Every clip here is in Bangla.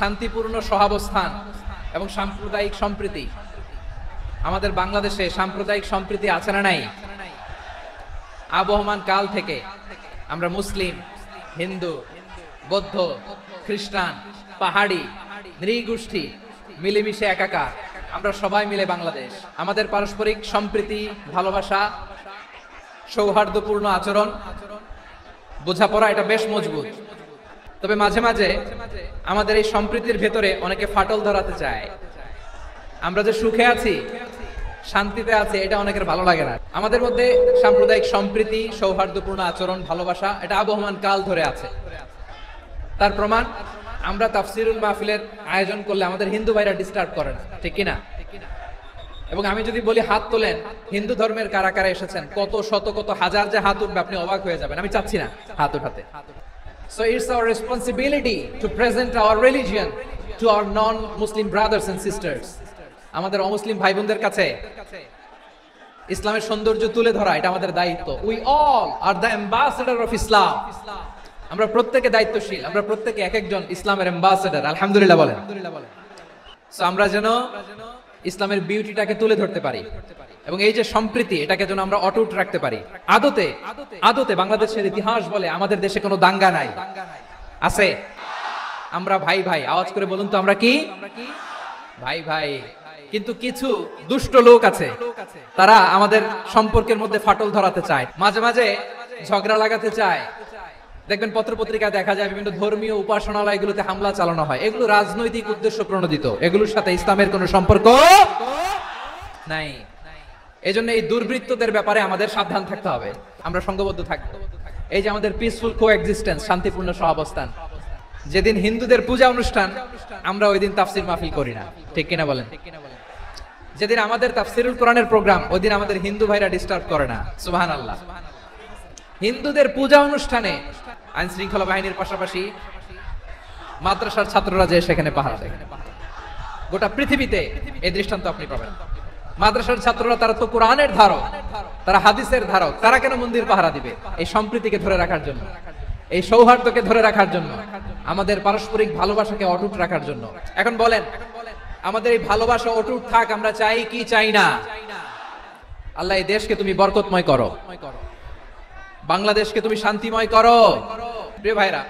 শান্তিপূর্ণ সহাবস্থান এবং সাম্প্রদায়িক সম্প্রীতি। আমাদের বাংলাদেশে সাম্প্রদায়িক সম্প্রীতি আছে না নাই? আবহমান কাল থেকে আমরা মুসলিম, হিন্দু, বৌদ্ধ, খ্রিস্টান, পাহাড়ি, নৃগোষ্ঠী মিলেমিশে একাকার, আমরা সবাই মিলে বাংলাদেশ। আমাদের পারস্পরিক সম্প্রীতি, ভালোবাসা, সৌহার্দ্যপূর্ণ আচরণ, বোঝাপড়া এটা বেশ মজবুত। তবে মাঝে মাঝে আমাদের এই সম্প্রীতির ভেতরে অনেকে ফাটল ধরাতে চায়। আমরা যে সুখে আছি, শান্তিতে আছে, এটা অনেকের ভালো লাগে না। আমাদের মধ্যে সাম্প্রদায়িক সম্প্রীতি, সৌহার্দ্যপূর্ণ আচরণ, ভালোবাসা এটা আবহমান কাল ধরে আছে। তার প্রমাণ আমরা তাফসিরুল মাহফিলের আয়োজন করলে আমাদের হিন্দু ভাইরা ডিস্টার্ব করে না, ঠিক কিনা? এবং আমি যদি বলি হাত তোলেন, হিন্দু ধর্মের কারা কারা এসেছেন, কত শত কত হাজার যে হাত উঠবে, আপনি অবাক হয়ে যাবেন। আমি চাচ্ছি না হাত উঠাতে। So it's our responsibility to present our religion to our non-Muslim brothers and sisters. আমাদের অমুসলিম ভাই বোনদের কাছে ইসলামের সৌন্দর্য তুলে ধরা এটা আমাদের দায়িত্ব। We all are the ambassador of Islam. আমরা প্রত্যেকে দায়িত্বশীল, আমরা প্রত্যেকে এক একজন ইসলামের অ্যাম্বাসেডর। আলহামদুলিল্লাহ বলেন। সো আমরা যেন ইসলামের বিউটিটাকে তুলে ধরতে পারি এবং এই যে সম্প্রীতি এটাকে যেন আমরা অটুট রাখতে পারি। আদতে বাংলাদেশের ইতিহাস বলে আমাদের দেশে কোনো দাঙ্গা নাই, আছে? আমরা ভাই ভাই, আওয়াজ করে বলুন তো, আমরা কি ভাই ভাই? কিন্তু কিছু দুষ্ট লোক আছে, তারা আমাদের সম্পর্কের মধ্যে ফাটল ধরাতে চায়, মাঝে মাঝে ঝগড়া লাগাতে চায়। দেখবেন পত্রপত্রিকায় দেখা যায় বিভিন্ন ধর্মীয় উপাসনালয়গুলোতে হামলা চালানো হয়। এগুলো রাজনৈতিক উদ্দেশ্য প্রণোদিত, এগুলোর সাথে ইসলামের কোনো সম্পর্ক নাই। এজন্য এই দুর্বৃত্তদের ব্যাপারে আমাদের সাবধান থাকতে হবে, আমরা সংঘবদ্ধ থাকবো। এই যে আমাদের পিসফুল কোএক্সিস্টেন্স, শান্তিপূর্ণ সহাবস্থান। যেদিন হিন্দুদের পূজা অনুষ্ঠান, আমরা ওই দিন তাফসির মাহফিল করি না, ঠিক কিনা বলেন? যেদিন আমাদের তাফসিরুল কোরআনের প্রোগ্রাম, ওই দিন আমাদের হিন্দু ভাইরা ডিস্টার্ব করে না। সুবহানাল্লাহ। হিন্দুদের পূজা অনুষ্ঠানে আইন শৃঙ্খলা বাহিনীর পাশাপাশি মাদ্রাসার ছাত্ররা যে সেখানে পাহারা দেয়। গোটা পৃথিবীতে এই দৃষ্টান্ত আপনি পাবেন। মাদ্রাসার ছাত্ররা, তারা তো কোরআনের ধারক, তারা হাদিসের ধারক, তারা কেন মন্দির পাহারা দিবে? এই সম্প্রীতিকে ধরে রাখার জন্য, এই সৌহার্দ্যকে ধরে রাখার জন্য, আমাদের পারস্পরিক ভালোবাসাকে অটুট রাখার জন্য। এখন বলেন, আমাদের এই ভালোবাসা অটুট থাক, আমরা চাই কি চাই না? আল্লাহ এই দেশকে তুমি বরকতময় করো, বাংলাদেশকে তুমি শান্তিময় করো। প্রিয় ভাইরা,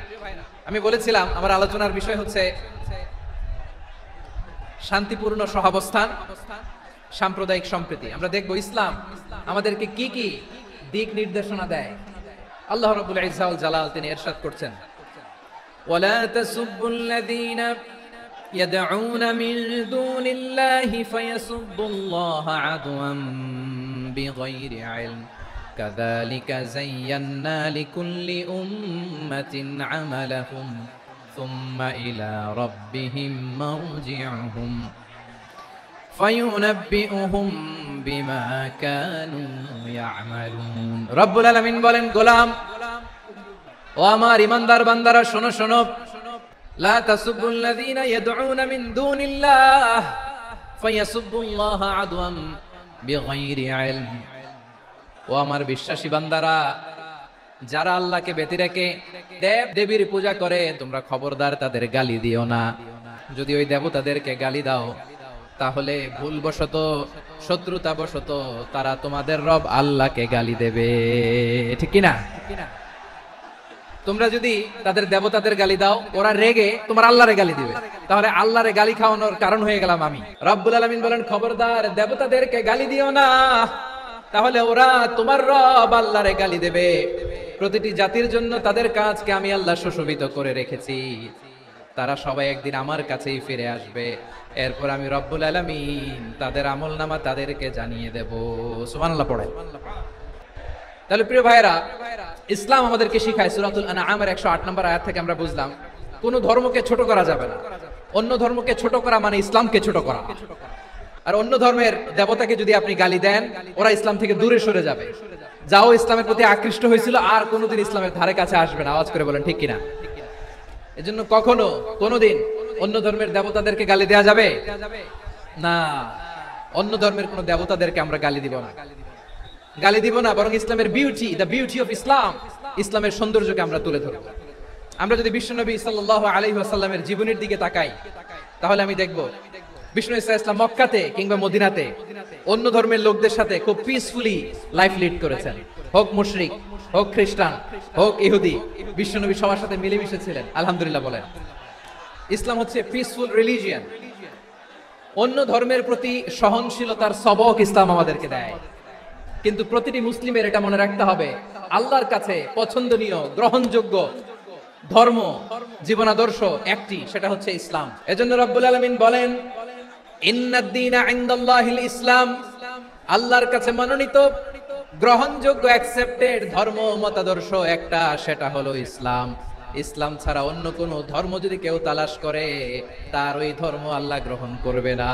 আমি বলেছিলাম আমার আলোচনার বিষয় হচ্ছে শান্তিপূর্ণ সহাবস্থান, সাম্প্রদায়িক সম্প্রীতি। আমরা দেখব ইসলাম আমাদেরকে কি কি দিক নির্দেশনা দেয়। আল্লাহ রাব্বুল ইজ্জা ওয়াল জালাল তিনি ইরশাদ করছেন, ওয়ালা তাসুবুল্লাযীনা ইয়াদউনা মিন দুনিল্লাহি ফায়াসুবুল্লাহা আদওয়ান বিগাইরি ইলম কাযালিকা যায়্যান্না লিকুল্লি উম্মাতিন আমালাহুম সুম্মা ইলা রাব্বিহিম মারজিউহুম ফায়ুনাব্বিউহুম বিমা কানু ইয়ামালুন। রব্বুল আলামিন বলেন, গোলাম ও আমার ইমানদার বান্দারা, শোনো শোনো, লা তাসুবুল্লাযীনা ইয়াদউনা মিন দুনিল্লাহ ফায়াসুবুল্লাহা আদওয়ান বিগাইরি ইলম। ও আমার বিশ্বাসী বান্দারা, যারা আল্লাহকে ব্যতি রেখে দেব দেবীর পূজা করে, তোমরা খবরদার তাদের গালি দিও না। যদি ওই দেবতাদেরকে গালি দাও, তাহলে ভুলবশত, শত্রুতাবশত তারা তোমাদের রব আল্লাহকে গালি দেবে, ঠিক কিনা? তোমরা যদি তাদের দেবতাদের গালি দাও, ওরা রেগে তোমার আল্লাহরে গালি দিবে, তাহলে আল্লাহরে গালি খাওয়ানোর কারণ হয়ে গেলাম আমি। রব্বুল আলামিন বলেন, খবরদার দেবতাদেরকে গালি দিও না, তাহলে ওরা তোমার রব আল্লাহরে গালি দেবে। প্রতিটি জাতির জন্য তাদের কাজকে আমি আল্লাহ সুশোভিত করে রেখেছি, তারা সবাই একদিন আমার কাছেই ফিরে আসবে। এরপর আমি রব্বুল আলামিন তাদের আমলনামা তাদেরকে জানিয়ে দেব। সুবহানাল্লাহ পড়ে। তাহলে প্রিয় ভাইরা, ইসলাম আমাদেরকে শিখায়, সূরাতুল আনআমের 108 নম্বর আয়াত থেকে আমরা বুঝলাম, কোন ধর্মকে ছোট করা যাবে না। অন্য ধর্মকে ছোট করা মানে ইসলামকে ছোট করা। আর অন্য ধর্মের দেবতাকে যদি আপনি গালি দেন, ওরা ইসলাম থেকে দূরে সরে যাবে। যাও ইসলামের প্রতি আকৃষ্ট হয়েছিল, আর কোনোদিন ইসলামের ধারে কাছে আসবে না। আওয়াজ করে বলেন ঠিক কিনা? এজন্য কখনো কোনোদিন অন্য ধর্মের দেবতাদেরকে গালি দেয়া যাবে না। অন্য ধর্মের কোন দেবতাদেরকে আমরা গালি দিব না, গালি দিব না, বরং ইসলামের beauty, the beauty of Islam, ইসলামের সৌন্দর্যকে আমরা তুলে ধরব। আমরা যদি বিশ্বনবী সাল্লাল্লাহু আলাইহি ওয়াসাল্লামের জীবনের দিকে তাকাই, তাহলে আমি দেখব বিষ্ণু ইসলাম মক্কাতে কিংবা মদিনাতে অন্য ধর্মের লোকদের সাথে খুব পিসফুলি লাইফ লিড করেছেন। হোক মুশরিক, হোক খ্রিস্টান, হোক ইহুদি, বিশ্বনবী সবার সাথে মিলেমিশে ছিলেন। আলহামদুলিল্লাহ বলেন। ইসলাম হচ্ছে পিসফুল রিলিজিয়ন। অন্য ধর্মের প্রতি সহনশীলতার সবক ইসলাম আমাদেরকে দেয়। কিন্তু প্রতিটি মুসলিমের এটা মনে রাখতে হবে, আল্লাহর কাছে পছন্দনীয় গ্রহণযোগ্য ধর্ম, জীবনাদর্শ একটি, সেটা হচ্ছে ইসলাম। এজন্য রব্বুল আলামিন বলেন, ইন্নাদ দীনা ইনদাল্লাহিল ইসলাম, আল্লাহর কাছে মনোনীত গ্রহণযোগ্য অ্যাকসেপ্টেড ধর্ম মতাদর্শ একটা, সেটা হলো ইসলাম। ইসলাম ছাড়া অন্য কোন ধর্ম যদি কেউ তালাশ করে, তার ওই ধর্ম আল্লাহ গ্রহণ করবে না।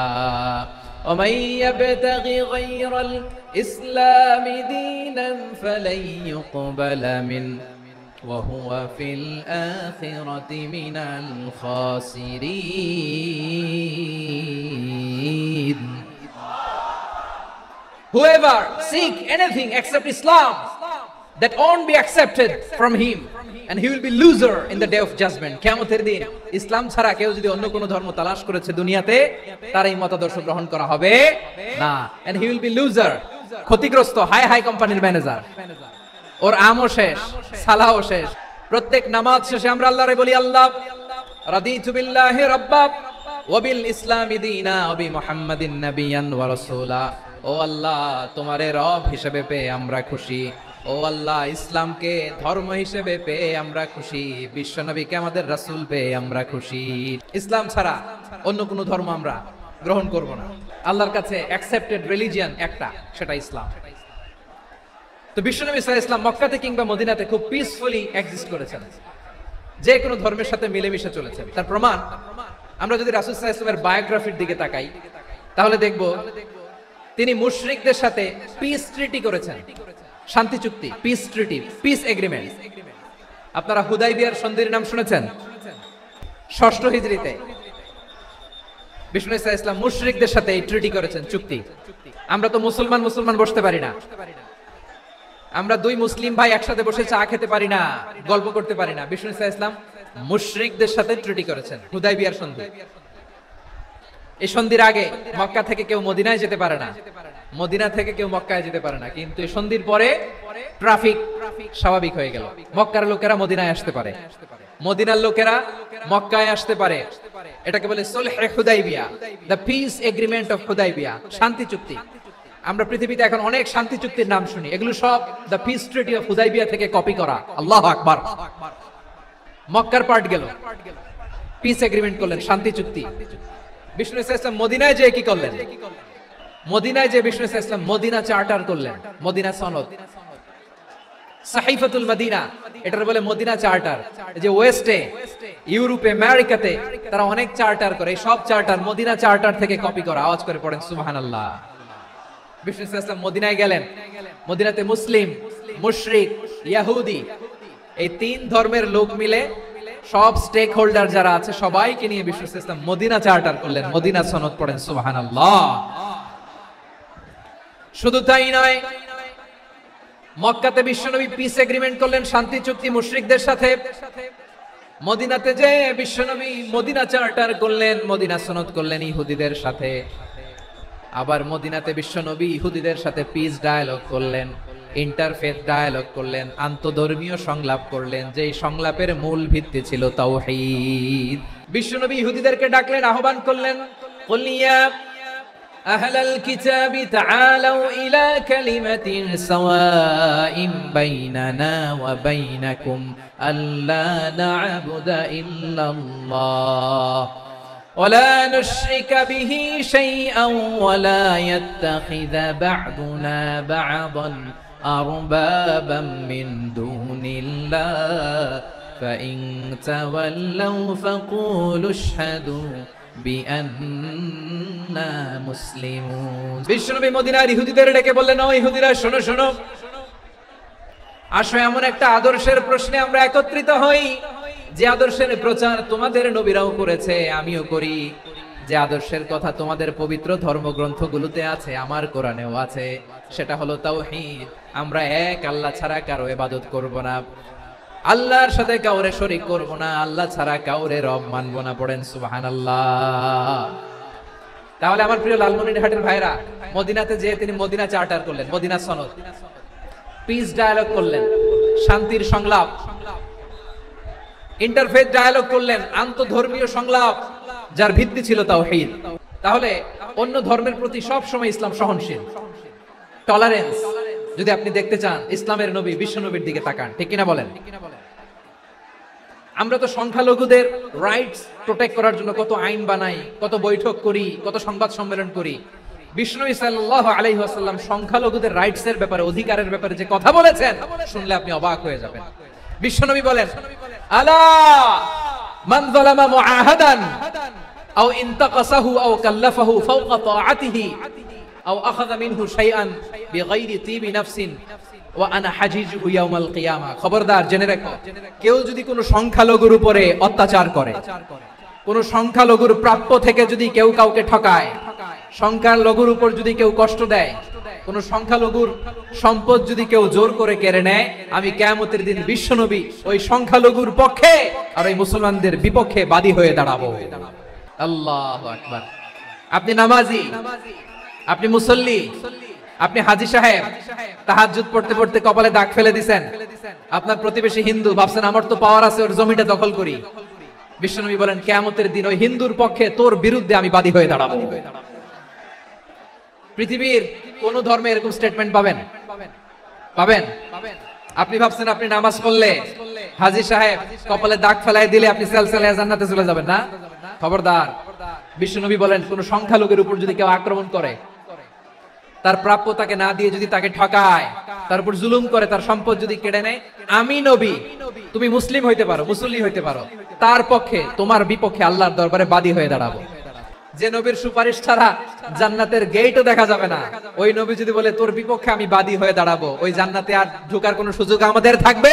ومن يبتغي غير الإسلام دينا فلن يقبل منه وهو في الآخرة من الخاسرين. Whoever seek anything except Islam, that won't be accepted from him, and he will be loser in the day of judgment. কিয়ামতের দিন ইসলাম ছাড়া কেউ যদি অন্য কোনো ধর্ম তালাশ করেছে দুনিয়াতে, তার এই মতাদর্শ গ্রহণ করা হবে না, and he will be loser, ক্ষতিগ্রস্ত, হাই কোম্পানির ম্যানেজার। ওর আমও শেষ, সালাহও শেষ। প্রত্যেক নামাজ শেষে আমরা আল্লাহরে বলি, আল্লাহ রাদিতু বিল্লাহি রাব্বা ওয়া বিল ইসলামি দীনা ওয়া বি মুহাম্মাদিন নাবিয়ান ওয়া রাসূলা। ও আল্লাহ, তোমারে রব হিসেবে পেয়ে আমরা খুশি। ও আল্লাহ, ইসলামকে ধর্ম হিসেবে পেয়ে আমরা খুশি। বিশ্বনবীকে আমাদের রাসূল পেয়ে আমরা খুশি। ইসলাম ছাড়া অন্য কোনো ধর্ম আমরা গ্রহণ করব না। আল্লাহর কাছে অ্যাকসেপ্টেড রিলিজিয়ন একটা, সেটা ইসলাম। তো বিশ্বনবী সাল্লাল্লাহু আলাইহি ওয়াসাল্লাম মক্কাতে কিংবা মদিনাতে খুব পিসফুলি এক্সিস্ট করেছেন, যে কোনো ধর্মের সাথে মিলেমিশে চলেছেন। তার প্রমাণ আমরা যদি রাসূল সাল্লাল্লাহু আলাইহি ওয়াসাল্লামের বায়োগ্রাফির দিকে তাকাই, তাহলে দেখব তিনি মুশরিকদের সাথে পিস ট্রিটি করেছেন, শান্তি চুক্তি, পিস ট্রিটি, পিস এগ্রিমেন্ট। আপনারা হুদাইবিয়ার সন্ধির নাম শুনেছেন? 6ষ্ঠ হিজরিতে বিষ্ণু ইসলাম মুশরিকদের সাথে এই ট্রিটি করেছেন, চুক্তি। আমরা তো মুসলমান বসতে পারি না, আমরা দুই মুসলিম ভাই একসাথে বসে চা খেতে পারি না, গল্প করতে পারি না। বিষ্ণু ইসলাম মুশরিকদের সাথে ট্রিটি করেছেন, হুদাইবিয়ার সন্ধি। এই সন্ধির আগে মক্কা থেকে কেউ মদিনায় যেতে পারে না, মদিনা থেকে কেউ মক্কায় যেতে পারে না। কিন্তু এই সন্ধির পরে ট্রাফিক স্বাভাবিক হয়ে গেল। মক্কার লোকেরা মদিনায় আসতে পারে, মদিনার লোকেরা মক্কায় আসতে পারে। এটাকে বলে সুলহে হুদাইবিয়া, the peace agreement of Hudaibiya, শান্তি চুক্তি। আমরা পৃথিবীতে এখন অনেক শান্তি চুক্তির নাম শুনি, এগুলো সব the piece treaty of Hudaibiya থেকে কপি করা। আল্লাহু আকবার। মক্কার পার্ট গেল, পিস এগ্রিমেন্ট করলেন, শান্তি চুক্তি। বিষ্ণু ইসলাম মদিনায় যে কি করলেন? মদিনায় যে বিষ্ণু ইসলাম মদিনা চার্টার করলেন, মদিনা সনদ, সাহিফাতুল মদিনা, এটার বলে মদিনা চার্টার। যে ওয়েস্টে, ইউরোপে, আমেরিকাতে তারা অনেক চার্টার করে, সব চার্টার মদিনা চার্টার থেকে কপি করা। আওয়াজ করে পড়েন সুবহানাল্লাহ। বিষ্ণু ইসলাম মদিনায় গেলেন, মদিনাতে মুসলিম, মুশরিক, ইহুদি, এই তিন ধর্মের লোক মিলে সব স্টেক হোল্ডার যারা আছে সবাইকে নিয়ে বিষ্ণু ইসলাম মদিনা চার্টার করলেন, মদিনা সনদ। পড়েন সুবহানাল্লাহ। শুধু তাই নয়, মক্কাতে বিশ্বনবী পিস এগ্রিমেন্ট করলেন, শান্তি চুক্তি মুশরিকদের সাথে। মদিনাতে যে বিশ্বনবী মদিনা চার্টার করলেন, মদিনা সনদ করলেন ইহুদিদের সাথে। আবার মদিনাতে বিশ্বনবী ইহুদিদের সাথে পিস ডায়ালগ করলেন, ইন্টারফেথ ডায়ালগ করলেন, আন্তধর্মীয় সংলাপ করলেন, যে সংলাপের মূল ভিত্তি ছিল তাওহীদ। বিশ্বনবী ইহুদিদেরকে ডাকলেন, আহ্বান করলেন, কুল ইয়া আহলাল কিতাবি তাআলাউ ইলা কালিমাতিন সাওয়াইন বাইনানা ওয়া বাইনাকুম আল্লা না'বুদা ইল্লাল্লাহ ولا نشرك به شيئا ولا يتخذ بعضنا بعضا أربابا من دون الله فإن تولوا فقولوا اشهدوا بأننا مسلمون. বিশ্বনবী মদিনার ইহুদিদের ডেকে বললেন, ও ইহুদিরা, শোনো শোনো, আসো এমন একটা আদর্শের প্রশ্নে আমরা একত্রিত হই, যে আদর্শের প্রচার তোমাদের নবীরাও করেছে, আমিও করি। যে আদর্শের কথা তোমাদের পবিত্র ধর্মগ্রন্থগুলোতে আছে, আমার কোরআনেও আছে, সেটা হলো তাওহীদ। আমরা এক আল্লাহ ছাড়া কারো ইবাদত করব না। আল্লাহর সাথে কাউরে শরীক করব না, আল্লাহ ছাড়া কাউরে রব মানব না। পড়েন সুবহানাল্লাহ। তাহলে আমার প্রিয় লালমনিরহাটের ভাইরা, মদিনাতে যে তিনি মদিনা চার্টার করলেন, মদিনা সনদ, পিস ডায়ালগ করলেন, শান্তির সংলাপ, ইন্টারফেথ ডায়ালগ করলেন, আন্তঃধর্মীয় সংলাপ যার ভিত্তি ছিল তাওহীদ। তাহলে অন্য ধর্মের প্রতি সব সময় ইসলাম সহনশীল, টলারেন্স। যদি আপনি দেখতে চান ইসলামের নবী বিশ্ব নবীর দিকে তাকান, ঠিক কিনা বলেন? আমরা তো সংখ্যালঘুদের রাইটস প্রোটেক্ট করার জন্য কত আইন বানাই, কত বৈঠক করি, কত সংবাদ সম্মেলন করি। বিষ্ণু সাল্লাল্লাহু আলাইহি ওয়াসাল্লাম সংখ্যালঘুদের রাইটস এর ব্যাপারে, অধিকারের ব্যাপারে যে কথা বলেছেন, শুনলে আপনি অবাক হয়ে যাবেন। বিশ্বনবী বলেন, আলা মান যালামা মুআহাদান আও ইনতাকাসাহু আও কাল্লাফাহু ফাওকা তাআতিহি আও আখাযা মিনহু শাইআন বিগাইরি তিবি নাফসিন ওয়া আনা হাজিজুহু ইয়াউমাল কিয়ামা। খবরদার, জেনে রাখো, কেউ যদি কোনো সংখ্যালঘুর উপরে অত্যাচার করে, কোন সংখ্যালঘুর প্রাপ্য থেকে যদি কেউ কাউকে ঠকায়, সংখ্যালঘুর উপর যদি কেউ কষ্ট দেয়, কোন সংখ্যালঘুর সম্পদ যদি কেউ জোর করে কেড়ে নেয়, আমি কিয়ামতের দিন বিশ্বনবী ওই সংখ্যালঘুর পক্ষে আর ওই মুসলমানদের বিপক্ষে বাদী হয়ে দাঁড়াবো। আল্লাহু আকবার। আপনি নামাজি, আপনি মুসল্লি, আপনি হাজী সাহেব, তাহাজ্জুদ পড়তে পড়তে কপালে দাগ ফেলে দিবেন, আপনার প্রতিবেশী হিন্দু, ভাবছেন আমার তো পাওয়ার আছে, ওর জমিটা দখল করি। বিশ্বনবী বলেন, কিয়ামতের দিন ওই হিন্দুর পক্ষে তোর বিরুদ্ধে আমি বাদী হয়ে দাঁড়াবো। পৃথিবীর কোন ধর্মে এরকম স্টেটমেন্ট পাবেন? পাবেন? আপনি ভাবছেন আপনি নামাজ পড়লে, হাজী সাহেব কপালে দাগ ফেলাই দিলে আপনি সেলসেলে জান্নাতে চলে যাবেন না? খবরদার। বিশ্বনবী বলেন, কোন সংখ্যালঘুর উপর যদি কেউ আক্রমণ করে, তার প্রাপ্য তাকে না দিয়ে যদি তাকে ঠকায়, তার উপর জুলুম করে, তার সম্পদ যদি কেড়ে নেয়, আমি নবী, তুমি মুসলিম হইতে পারো, মুসল্লি হইতে পারো, তার পক্ষে, তোমার বিপক্ষে আল্লাহর দরবারে বাদী হয়ে দাঁড়াবো। যে নবীর সুপারিশ ছাড়া জান্নাতের গেটও দেখা যাবে না, ওই নবী যদি বলে তোর বিপক্ষে আমি বাদী হয়ে দাঁড়াবো, ওই জান্নাতে আর ঢোকার কোনো সুযোগ আমাদের থাকবে?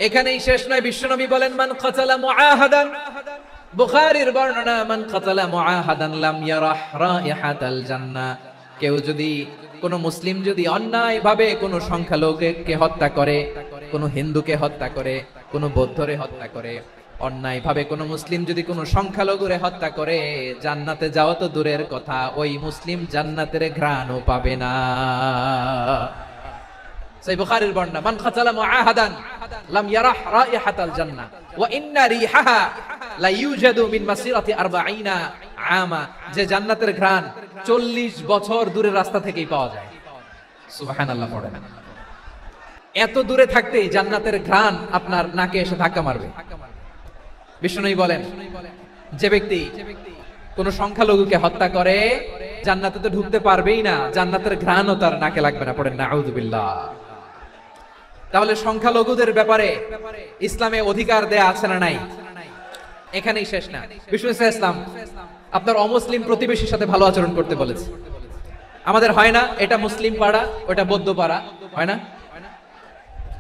এখানেই শেষ নয়। বিশ্বনবী বলেন, মান কাতালা মুআহাদান, বুখারীর বর্ণনা, মান কাতালা মুআহাদান লাম ইয়ারাহ রাইহাতাল জান্নাহ। কেউ যদি, কোন মুসলিম যদি অন্যায়ভাবে কোন সংখ্যালঘুকে হত্যা করে, কোন হিন্দুকে হত্যা করে, কোন বৌদ্ধরে হত্যা করে, অন্যায়ভাবে কোন মুসলিম যদি কোন সংখ্যালঘুরে হত্যা করে, জান্নাতে যাওয়া তো দূরের কথা, ওই মুসলিম জান্নাতের ঘ্রাণও পাবে না। সেই বুখারীর বর্ণনা, মান কাতালা মুআহাদান লাম ইয়ারাহ রাইহাতাল জান্নাহ ওয়া ইন্না রিহাহা লা ইউজাদু মিন মাসিরাতি 40 আমা। যে জান্নাতের ঘ্রাণ 40 বছর দূরের রাস্তা থেকেই পাওয়া যায়। সুবহানাল্লাহ। পড়েন, এত দূরে থাকতেই জান্নাতের ঘ্রাণ আপনার নাকে এসে ধাক্কা মারবে। বিষ্ণুই বলেন, যে ব্যক্তি কোন সংখ্যালঘুকে হত্যা করে, জান্নাতে তো ঢুকতে পারবেই না, জান্নাতের ঘ্রাণও তার নাকে লাগবে না। পড়েন নাউযুবিল্লাহ। তাহলে সংখ্যালঘুদের ব্যাপারে ইসলামে অধিকার দেয়া আছে না নাই? এখানেই শেষ না। বিষ্ণু ইসলাম আপনার অমুসলিম প্রতিবেশীর সাথে ভালো আচরণ করতে বলেছে। আমাদের হয় না, এটা মুসলিম পাড়া, ওটা বৌদ্ধ পাড়া, হয় না?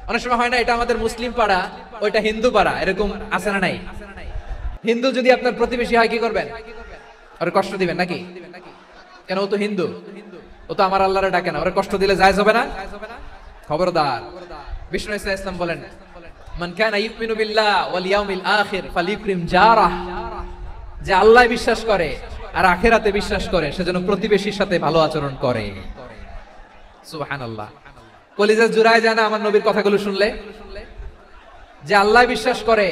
অনেক সময় হয় না, এটা আমাদের মুসলিম পাড়া, ওইটা হিন্দু পাড়া, এরকম আছে না নাই? হিন্দু যদি আপনার প্রতিবেশী হয়, কি করবেন? ওরে কষ্ট দিবেন নাকি? কেন? ও তো হিন্দু, ও তো আমার আল্লাহরে ডাকে না, ওরে কষ্ট দিলে জায়েজ হবে না? খবরদার। বিষ্ণু ইসলাম বলেন, মান কানা ইউমিনু বিল্লাহ ওয়াল ইয়াউমিল আখির ফালিউকরিম জারাহ। যে আল্লাহ বিশ্বাস করে আর আখিরাতে বিশ্বাস করে, সেজন্য প্রতিবেশীর সাথে ভালো আচরণ করে। সুবহানাল্লাহ। কলিজা জুড়ায় যায় না আমার নবীর কথাগুলো শুনলে? যে আল্লাহ বিশ্বাস করে,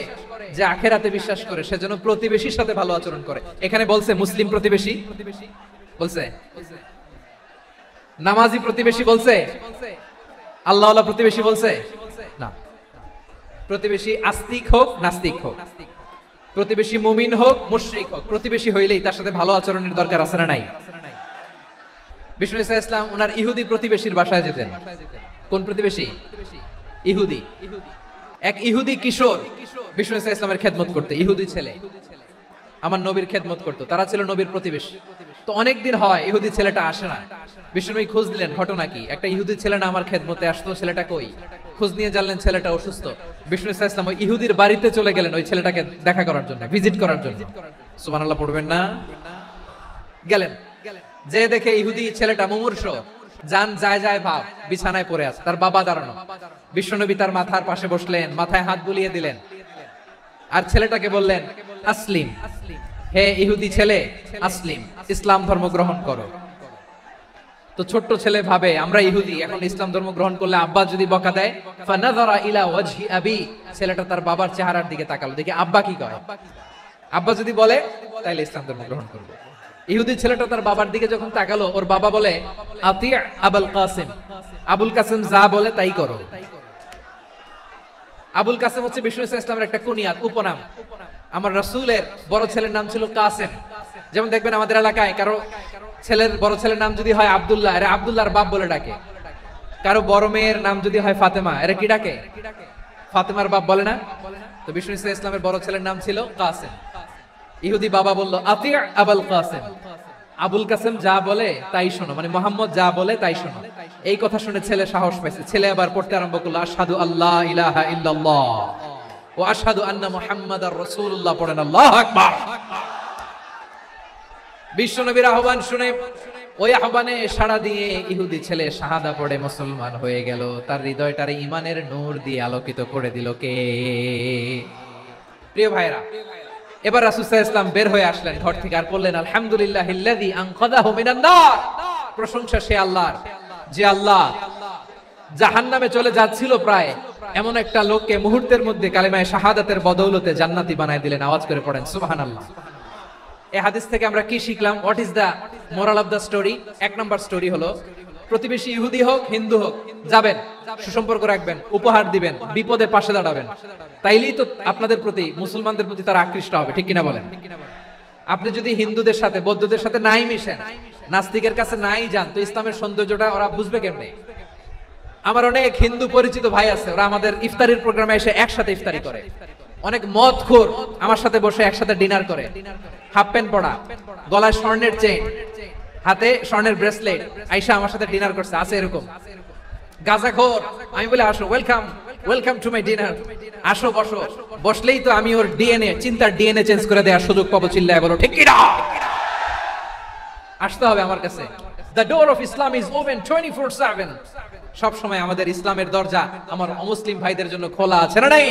যে আখিরাতে বিশ্বাস করে, সেজন্য প্রতিবেশীর সাথে ভালো আচরণ করে। এখানে বলছে মুসলিম প্রতিবেশী বলছে, নামাজি প্রতিবেশী বলছে, আল্লাহওয়ালা প্রতিবেশী বলছে না। প্রতিবেশী আস্তিক হোক নাস্তিক হোক, প্রতিবেশী মুমিন হোক মুশরিক হোক, প্রতিবেশী হইলেই তার সাথে ভালো আচরণের দরকার আছে না নাই? বিষ্ণু ইসলাম ওনার ইহুদি প্রতিবেশীর বাসায় যেতেন। কোন প্রতিবেশী? ইহুদি। এক ইহুদি কিশোর বিষ্ণু ইসলামের খেদমত করতে, ইহুদি ছেলে আমার নবীর খেদমত করতো, তারা ছিল নবীর প্রতিবেশী। তো অনেকদিন হয় ইহুদি ছেলেটা আসে না। বিষ্ণু খোঁজ দিলেন, ঘটনা কি? একটা ইহুদি ছেলে না আমার খেদমতে আসতো, ছেলেটা কই? খোঁজ নিয়ে জানলেন ছেলেটা অসুস্থ। বিষ্ণু ইসলাম ওই ইহুদির বাড়িতে চলে গেলেন ওই ছেলেটাকে দেখা করার জন্য, ভিজিট করার জন্য। সুবহানাল্লাহ পড়বেন না? গেলেন, যে দেখে ইহুদি ছেলেটা মুমূর্ষ, যান যায় যায় ভাব, বিছানায় পড়ে আছে, তার বাবা দাঁড়ানো। বিশ্বনবী তার মাথার পাশে বসলেন, মাথায় হাত বুলিয়ে দিলেন, আর ছেলেটাকে বললেন আসলিম, হে ইহুদি ছেলে, আসলিম, ইসলাম ধর্ম গ্রহণ করো। তো ছোট্ট ছেলে ভাবে আমরা ইহুদি, এখন ইসলাম ধর্ম গ্রহণ করলে আব্বা যদি বকা দেয়, ফানাযারা ইলা ওয়াজহি আবি, ছেলেটা তার বাবার চেহারার দিকে তাকালো, দেখি আব্বা কি কয়। আব্বা যদি বলে তাহলে ইসলাম ধর্ম গ্রহণ করবে। ইহুদি ছেলেটা তার বাবার দিকে যখন তাকালো, ওর বাবা বলে আতি আবুল কাসিম, আবুল কাসিম যা বলে তাই করো। আবুল কাসিম হচ্ছে বিষ্ণু ইসলামের একটা কুনিয়াত, উপনাম। আমার রাসূলের বড় ছেলের নাম ছিল কাসিম। যেমন দেখবেন আমাদের এলাকায় কারো ছেলের বড় ছেলের নাম যদি হয় আব্দুল্লাহ, এরা আব্দুল্লাহর বাপ বলে ডাকে। কারো বড় মেয়ের নাম যদি হয় ফাতেমা, এরা কি ডাকে? ফাতেমার বাপ বলে না? তো বিষ্ণু ইসলামের বড় ছেলের নাম ছিল কাসিম। ইহুদি বাবা বলল আতি আবুল কাসিম, আবুল কাসিম যা বলে তাই শোনো, মানে মোহাম্মদ যা বলে তাই শোনো। এই কথা শুনে ছেলে সাহস পাইছে, ছেলে আবার পড়তে আরম্ভ করলো আশহাদু আল্লাহ ইলাহা ইল্লাল্লাহ ওয়া আশহাদু আন্না মুহাম্মাদার রাসূলুল্লাহ, পড়েন আল্লাহু আকবার। বিশ্বনবীর আহ্বান শুনে ওই আহ্বানে সাড়া দিয়ে ইহুদি ছেলে শাহাদা পড়ে মুসলমান হয়ে গেল। তার হৃদয়টারে ঈমানের নূর দিয়ে আলোকিত করে দিল কে? প্রিয় ভাইরা, এবার রাসূল সাল্লাল্লাহু আলাইহি ওয়াসাল্লাম বের হয়ে আসলেন ঘর থেকে, আর বললেন আলহামদুলিল্লাহিল্লাযী আনকাযাহু মিনান নার, প্রশংসা সে আল্লাহর যে আল্লাহ জাহান্নামে চলে যাচ্ছিল প্রায় এমন একটা লোককে মুহূর্তের মধ্যে কালেমায়ে শাহাদাতের বদৌলতে জান্নাতি বানায় দিলেন। আওয়াজ করে পড়েন সুবহানাল্লাহ। এই হাদিস থেকে আমরা কি শিখলাম? What is the moral of the story? এক নাম্বার স্টোরি হলো, প্রতিবেশী ইহুদি হোক হিন্দু হোক, যাবেন, সুসম্পর্ক রাখবেন, উপহার দিবেন, বিপদে পাশে দাঁড়াবেন, তাইলেই তো আপনাদের প্রতি, মুসলমানদের প্রতি তারা আকৃষ্ট হবে, ঠিক কিনা বলেন? আপনি যদি হিন্দুদের সাথে বৌদ্ধদের সাথে নাই মিশেন, নাস্তিকের কাছে নাই যান, তো ইসলামের সৌন্দর্যটা ওরা বুঝবে কেমনে? আমার অনেক হিন্দু পরিচিত ভাই আছে, ওরা আমাদের ইফতারির প্রোগ্রামে এসে একসাথে ইফতারি করে। অনেক মদখোর আমার সাথে বসে একসাথে ডিনার করে, হাফ প্যান্ট পরা, গলায় স্বর্ণের চেইন, হাতে স্বর্ণের ব্রেসলেট, আইসা আমার সাথে ডিনার করছে, আছে এরকম। গাঁজাখোর, আমি বলে আসো, welcome, welcome to my dinner, আসো বসো। বসলেই তো আমি ওর ডিএনএ, চিন্তার ডিএনএ চেঞ্জ করে দেওয়ার সুযোগ পাবো, চিল্লায় বলো ঠিক কি না? আসতে হবে আমার কাছে। The door of Islam is open 24/7. সব সময় আমাদের ইসলামের দরজা আমার অমুসলিম ভাইদের জন্য খোলা আছে না নাই?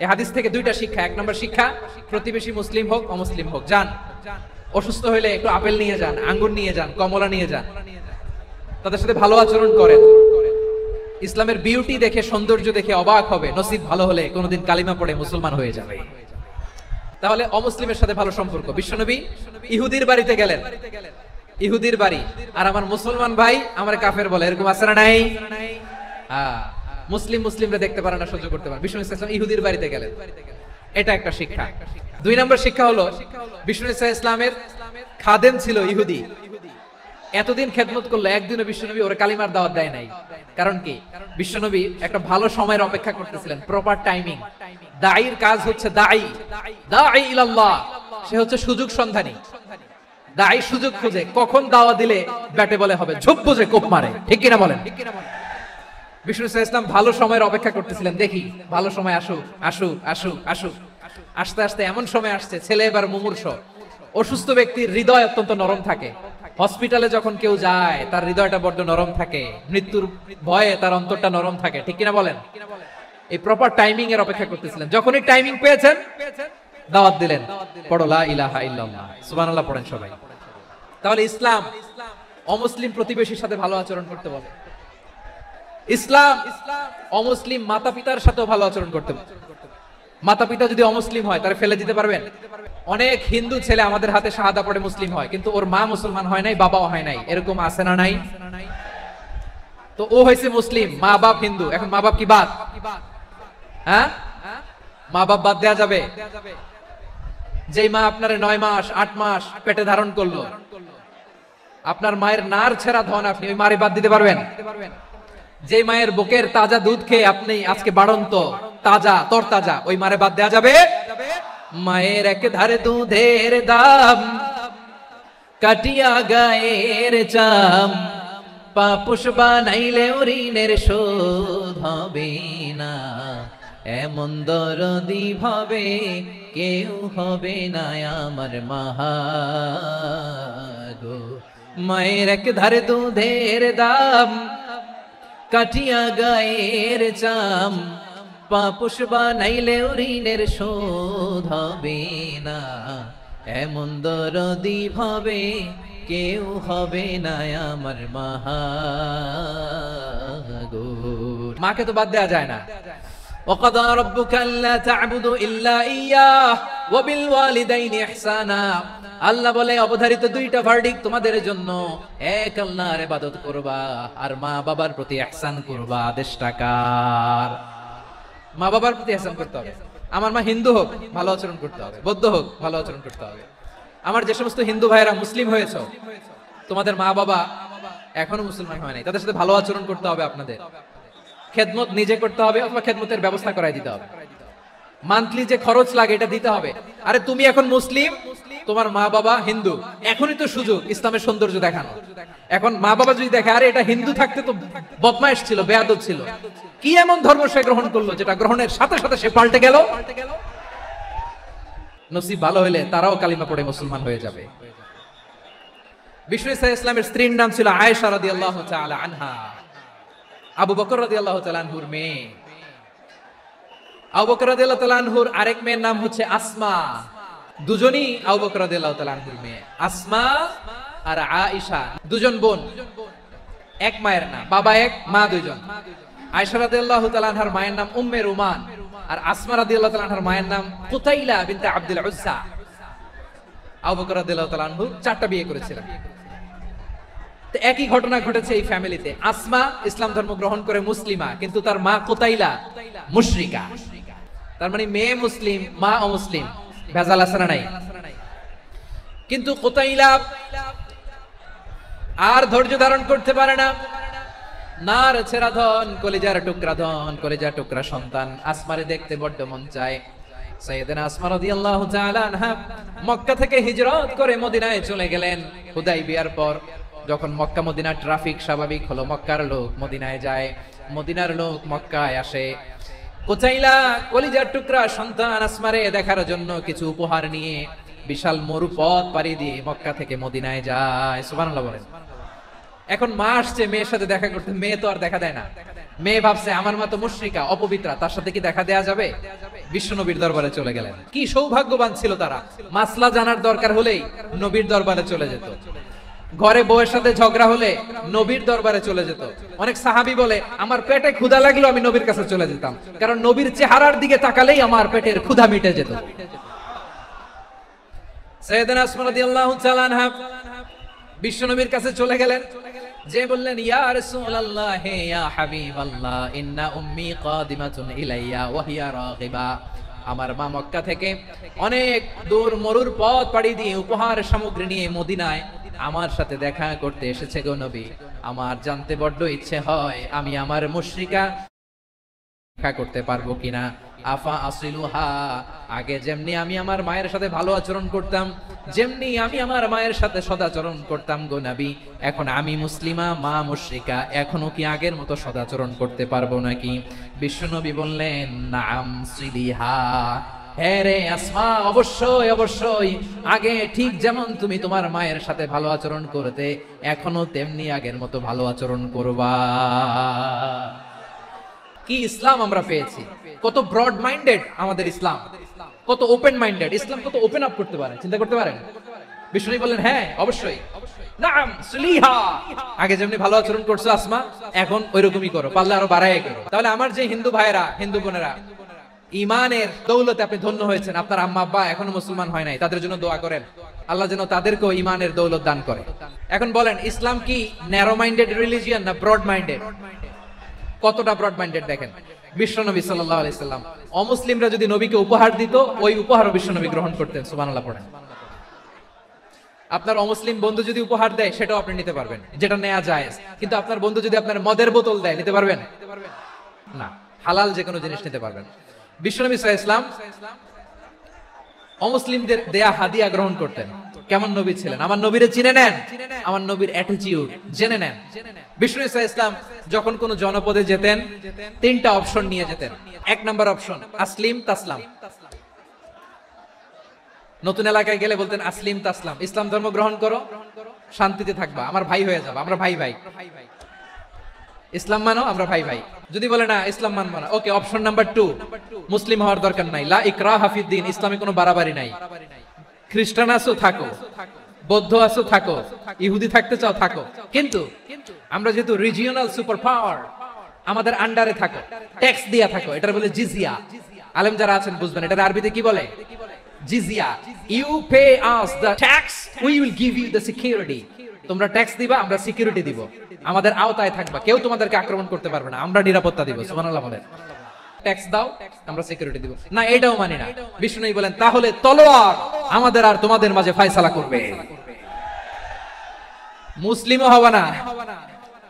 এই হাদিস থেকে দুইটা শিক্ষা। এক নম্বর শিক্ষা, প্রতিবেশী মুসলিম হোক অমুসলিম হোক, যান, অসুস্থ হইলে একটু আপেল নিয়ে যান, আঙ্গুর নিয়ে যান, কমলা নিয়ে যান, তাদের সাথে ভালো আচরণ করেন। ইসলামের বিউটি দেখে, সৌন্দর্য দেখে অবাক হবে, নসিব ভালো হলে কোনোদিন কালিমা পড়ে মুসলমান হয়ে যাবে। তাহলে অমুসলিমের সাথে ভালো সম্পর্ক। বিশ্বনবী ইহুদির বাড়িতে গেলেন, ইহুদির বাড়ি, আর আমার মুসলমান ভাই আমার কাফের বলে, এরকম আছে না নাই? মুসলিম মুসলিমরা দেখতে পারে না, সহ্য করতে পারে। বিষ্ণু ইসলাম ইহুদির বাড়িতে গেলেন, এটা একটা শিক্ষা। দুই নম্বর শিক্ষা হলো, বিষ্ণু ইসলামের খাদেম ছিল ইহুদি, এতদিন খেদমত করলো, একদিনও বিশ্বনবী ওর কালিমার দাওয়াত দেয় নাই। কারণ কি? বিশ্বনবী একটা ভালো সময়ের অপেক্ষা করতেছিলেন, প্রপার টাইমিং। দাঈর কাজ হচ্ছে দাঈ ইলাল্লাহ, সে হচ্ছে সুযোগ সন্ধানী। দাঈ সুযোগ খুঁজে, কখন দাওয়া দিলে ব্যাটে বলে হবে, ঝোপ বুঝে কোপ মারে, ঠিক কিনা বলেন? বিষ্ণু ইসলাম ভালো সময়ের অপেক্ষা করতেছিলেন, দেখি ভালো সময় আসুক আসুক আসুক আসুক। আস্তে আস্তে এমন সময় আসছে, ছেলে এবার মুমূর্ষ। অসুস্থ ব্যক্তির হৃদয় অত্যন্ত নরম থাকে, হসপিটালে যখন কেউ যায় তার হৃদয়টা বড্ড নরম থাকে, মৃত্যুর ভয়ে তার অন্তরটা নরম থাকে, ঠিক কিনা বলেন? এই প্রপার টাইমিং এর অপেক্ষা করতেছিলেন। যখনই টাইমিং পেয়েছেন, দাওয়াত দিলেন, পড়ো লা ইলাহা ইল্লাল্লাহ, সুবহানাল্লাহ পড়েন সবাই। তাহলে ইসলাম অমুসলিম প্রতিবেশীর সাথে ভালো আচরণ করতে বলে। ইসলাম অমুসলিম মাতা পিতার সাথেও ভালো আচরণ করতে বলে। মাতা পিতা যদি অমুসলিম হয় তারা ফেলে দিতে পারবেন? অনেক হিন্দু ছেলে আমাদের হাতে শাহাদা পড়ে মুসলিম হয়, কিন্তু ওর মা মুসলমান হয় নাই, বাবাও হয় নাই, এরকম আছে না নাই? তো ও হয়েছে মুসলিম, মা বাপ হিন্দু, এখন মা বাপ কি বাদ? হ্যাঁ, মা বাপ বাদ দেয়া যাবে? যেই মা আপনারে 9 মাস 8 মাস পেটে ধারণ করলো, আপনার মায়ের নার ছেঁড়া ধন, আপনি ওই মারে বাদ দিতে পারবেন? যে মায়ের বুকের তাজা দুধ খেয়ে আপনি আজকে বাড়ন্ত তাজা তরতাজা, ওই মারে বাদ দেয়া যাবে? মায়ের এক ধারে দুধের দাম, কাটিয়া গায়ের চাম, পাপুষ বানাইলে ঋণের শোধ হবে না, এমন দরদি ভাবে কেউ হবে না আমার মা গো, মায়ের এক ধারে দুধের দাম, কাটিয়া গায়ের চাম, পাপুষ বানাইলেও ঋণের শোধ হবে না, এমন দরদি ভাবে কেউ হবে না আমার মাগো। মাকে তো বাদ দেওয়া যায় না। وقضى ربك ألا تعبدوا إلا إياه وبالوالدين إحسانا। আল্লাহ বলে অবধারিত দুইটা ভার্ডিক্ট তোমাদের জন্য, এক আল্লাহর ইবাদত করবা আর মা বাবার প্রতি ইহসান করবা। আদেশটা কার? মা বাবার প্রতি ইহসান করতে হবে। আমার মা হিন্দু হোক ভালো আচরণ করতে হবে, বৌদ্ধ হোক ভালো আচরণ করতে হবে। আমার যে সমস্ত হিন্দু ভাইরা মুসলিম হয়েছে, তোমাদের মা বাবা এখনো মুসলমান হয় নাই, তাদের সাথে ভালো আচরণ করতে হবে। আপনাদের খেদমত নিজে করতে হবে অথবা খেদমতের ব্যবস্থা করাই দিতে হবে। মান্থলি যে খরচ লাগে এটা দিতে হবে। আরে তুমি এখন মুসলিম, তোমার মা বাবা হিন্দু, এখনই তো সুযোগ ইসলামের সৌন্দর্য দেখানো। এখন মা বাবা যদি দেখে আরে এটা হিন্দু থাকতে তো বদমাইশ ছিল, বেয়াদব ছিল, কি এমন ধর্ম সে গ্রহণ করলো যেটা গ্রহণের সাথে সাথে সে পাল্টে গেল, নসিব ভালো হলে তারাও কালিমা পড়ে মুসলমান হয়ে যাবে। বিষ্ণু ইসলামের স্ত্রীর নাম ছিল আয়েশা রাদিয়াল্লাহু তাআলা আনহা, আবু বকর রাদিয়াল্লাহু তাআলা আনহুর মেয়ে। আবু বকর রাদিয়াল্লাহু তাআলা আনহুর আরেক মেয়ের নাম হচ্ছে আসমা। দুজনই আবু বকর রাদিয়াল্লাহু তাআলা আনহুর মেয়ে। আসমা আর আয়েশা দুজন বোন, এক মায়ের নাম, বাবা এক মা দুইজন। আয়েশা রাদিয়াল্লাহু তাআলা আনহার মায়ের নাম উম্মে রুমান, আর আসমা রাদিয়াল্লাহু তাআলা আনহার মায়ের নাম কুতাইলা বিনতে আব্দুল উজ্জা। আবু বকর রাদিয়াল্লাহু তাআলা আনহু 4টা বিয়ে করেছিলেন। তো একই ঘটনা ঘটেছে এই ফ্যামিলিতে। আসমা ইসলাম ধর্ম গ্রহণ করে মুসলিমা, কিন্তু তার মা কুতাইলা মুশরিকা। তার মানে মেয়ে মুসলিম, মা অমুসলিম, ভেজাল আছে না নাই? কিন্তু কুতাইলা আর ধৈর্য ধারণ করতে পারে না। নার ছেড়া ধন, কলিজার টুকরা ধন, কলিজার টুকরা সন্তান আসমারে দেখতে বড্ড মন চায়। সাইয়েদনা আসমা রাদিয়াল্লাহু তাআলা আনহা মক্কা থেকে হিজরত করে মদিনায় চলে গেলেন হুদাইবিয়ার পর। যখন মক্কা মদিনা ট্রাফিক স্বাভাবিক হলো, মক্কার লোক মদিনায় যায়, মদিনার লোক মক্কায় আসে। কুতাইলা কলিজার টুকরা সন্তান আসমারে দেখার জন্য কিছু উপহার নিয়ে বিশাল মরু পথ পাড়ি দিয়ে মক্কা থেকে মদিনায় যায়। সুবহানাল্লাহ বলেন। এখন মা আসছে মেয়ের সাথে দেখা করতে, মেয়ে তো আর দেখা দেয় না। মেয়ে ভাবছে আমার মা তো মুশরিকা, অপবিত্রা, তার সাথে কি দেখা দেয়া যাবে? বিশ্বনবীর দরবারে চলে গেলেন। কি সৌভাগ্যবান ছিল তারা, মাসলা জানার দরকার হলেই নবীর দরবারে চলে যেত। ঘরে বউয়ের সাথে ঝগড়া হলে নবীর দরবারে চলে যেত। অনেক সাহাবী বলে আমার পেটে ক্ষুধা লাগলো আমি নবীর কাছে চলে যেতাম, কারণ নবীর চেহারার দিকে তাকালেই আমার পেটের ক্ষুধা মিটে যেত। সাইয়েদনা আসমা রাদিয়াল্লাহু তাআলা আনহা বিশ্বনবীর কাছে চলে গেলেন, যে বললেন ইয়া রাসূলুল্লাহ হে ইয়া হাবিবাল্লাহ ইন্না উম্মি কাদিমাতুন ইলাইয়া ওয়া হিয়া রাগিবা। আমার মা মক্কা থেকে অনেক দূর মরুর পথ পাড়ি দিয়ে উপহার সামগ্রী নিয়ে মদিনায় আমার সাথে দেখা করতে এসেছে গো নবী। আমার জানতে বড্ড ইচ্ছে হয় আমি আমার মুশরিকা দেখা করতে পারবো কিনা। আফা আসিলুহা, আগে যেমনি আমি আমার মায়ের সাথে ভালো আচরণ করতাম, যেমনি আমি আমার মায়ের সাথে সদাচরণ করতাম গো নবী, এখন আমি মুসলিমা, মা মুশরিকা, এখনো কি আগের মতো সদাচরণ করতে পারবো নাকি? বিশ্বনবী বললেন নাম সিলিহা, হ্যাঁ রে আসমা, অবশ্যই অবশ্যই, আগে ঠিক যেমন তুমি তোমার মায়ের সাথে ভালো আচরণ করতে, এখনো তেমনি আগের মতো ভালো আচরণ করবা। কি ইসলাম আমরা পেয়েছি! কত ব্রড মাইন্ডেড আমাদের ইসলাম, কত ওপেন মাইন্ডেড ইসলাম, কত ওপেন আপ করতে পারে, চিন্তা করতে পারেন। বিষ্ণু বললেন হ্যাঁ অবশ্যই, নাম সুলিহা, আগে যেমনি ভালো আচরণ করছো আসমা, এখন ওইরকমই করো, পারলে আরো বাড়ায় করো। তাহলে আমার যে হিন্দু ভাইরা, হিন্দু বোনেরা, ইমানের দৌলতে আপনি ধন্য হয়েছেন, আপনার আম্মা আব্বা এখনো মুসলমান হয় নাই, তাদের জন্য দোয়া করেন, আল্লাহ যেন তাদেরকেও ইমানের দৌলত দান করে। এখন বলেন ইসলাম কি ন্যারো মাইন্ডেড রিলিজিয়ান না ব্রড মাইন্ডেড? কতটা ব্রড মাইন্ডেড দেখেন। বিশ্বনবী সাল্লাল্লাহু আলাইহি সাল্লাম অমুসলিমরা যদি নবীকে উপহার দিত, ওই উপহারও বিশ্বনবী গ্রহণ করতেন। সুবহানাল্লাহ পড়েন। আপনার অমুসলিম বন্ধু যদি উপহার দেয় সেটাও আপনি নিতে পারবেন, যেটা নেওয়া যায়। কিন্তু আপনার বন্ধু যদি আপনার মদের বোতল দেয়, নিতে পারবেন না। হালাল যে কোনো জিনিস নিতে পারবেন। বিশ্বনবী সাল্লাল্লাহু আলাইহি ওয়াসাল্লাম অমুসলিমদের দেয়া হাদিয়া গ্রহণ করতেন। কেমন নবী ছিলেন, আমার নবীরে চিনে নেন, আমার নবীর অ্যাটিটিউড জেনে নেন। বিশ্বনবী সাল্লাল্লাহু আলাইহি ওয়াসাল্লাম যখন কোন জনপদে যেতেন, তিনটা অপশন নিয়ে যেতেন। এক নাম্বার অপশন আসলিম তাসলাম, নতুন এলাকায় গেলে বলতেন আসলিম তাসলাম, ইসলাম ধর্ম গ্রহণ করো, শান্তিতে থাকবা, আমার ভাই হয়ে যাবা, আমরা ভাই ভাই। ইসলাম মানো, আমরা ভাই ভাই। যদি বলে না ইসলাম মানবো না, ওকে, অপশন নাম্বার 2, মুসলিম হওয়ার দরকার নাই, লা ইকরাহা ফিদ্দিন, ইসলামে কোনো বাড়াবাড়ি নাই। খ্রিস্টান আছো থাকো, বৌদ্ধ আছো থাকো, ইহুদি থাকতে চাও থাকো, কিন্তু আমরা যেহেতু রিজিওনাল সুপার পাওয়ার, আমাদের আন্ডারে থাকো, ট্যাক্স দিয়া থাকো, এটার বলে জিজিয়া। আলেম যারা আছেন বুঝবেন এটা আরবিতে কি বলে, জিজিয়া। You pay us the tax, we will give you the security. তোমরা ট্যাক্স দিবা, আমরা সিকিউরিটি দিব, আমাদের আওতায় থাকবা, কেউ তোমাদেরকে আক্রমণ করতে পারবে না, আমরা নিরাপত্তা দিব। সুবহানাল্লাহ বলেন। ট্যাক্স দাও, আমরা সিকিউরিটি দিব না, এটাও মানি না। বিষ্ণু বলেন তাহলে তলোয়ার আমাদের আর তোমাদের মাঝে ফয়সালা করবে। মুসলিমও হবা না,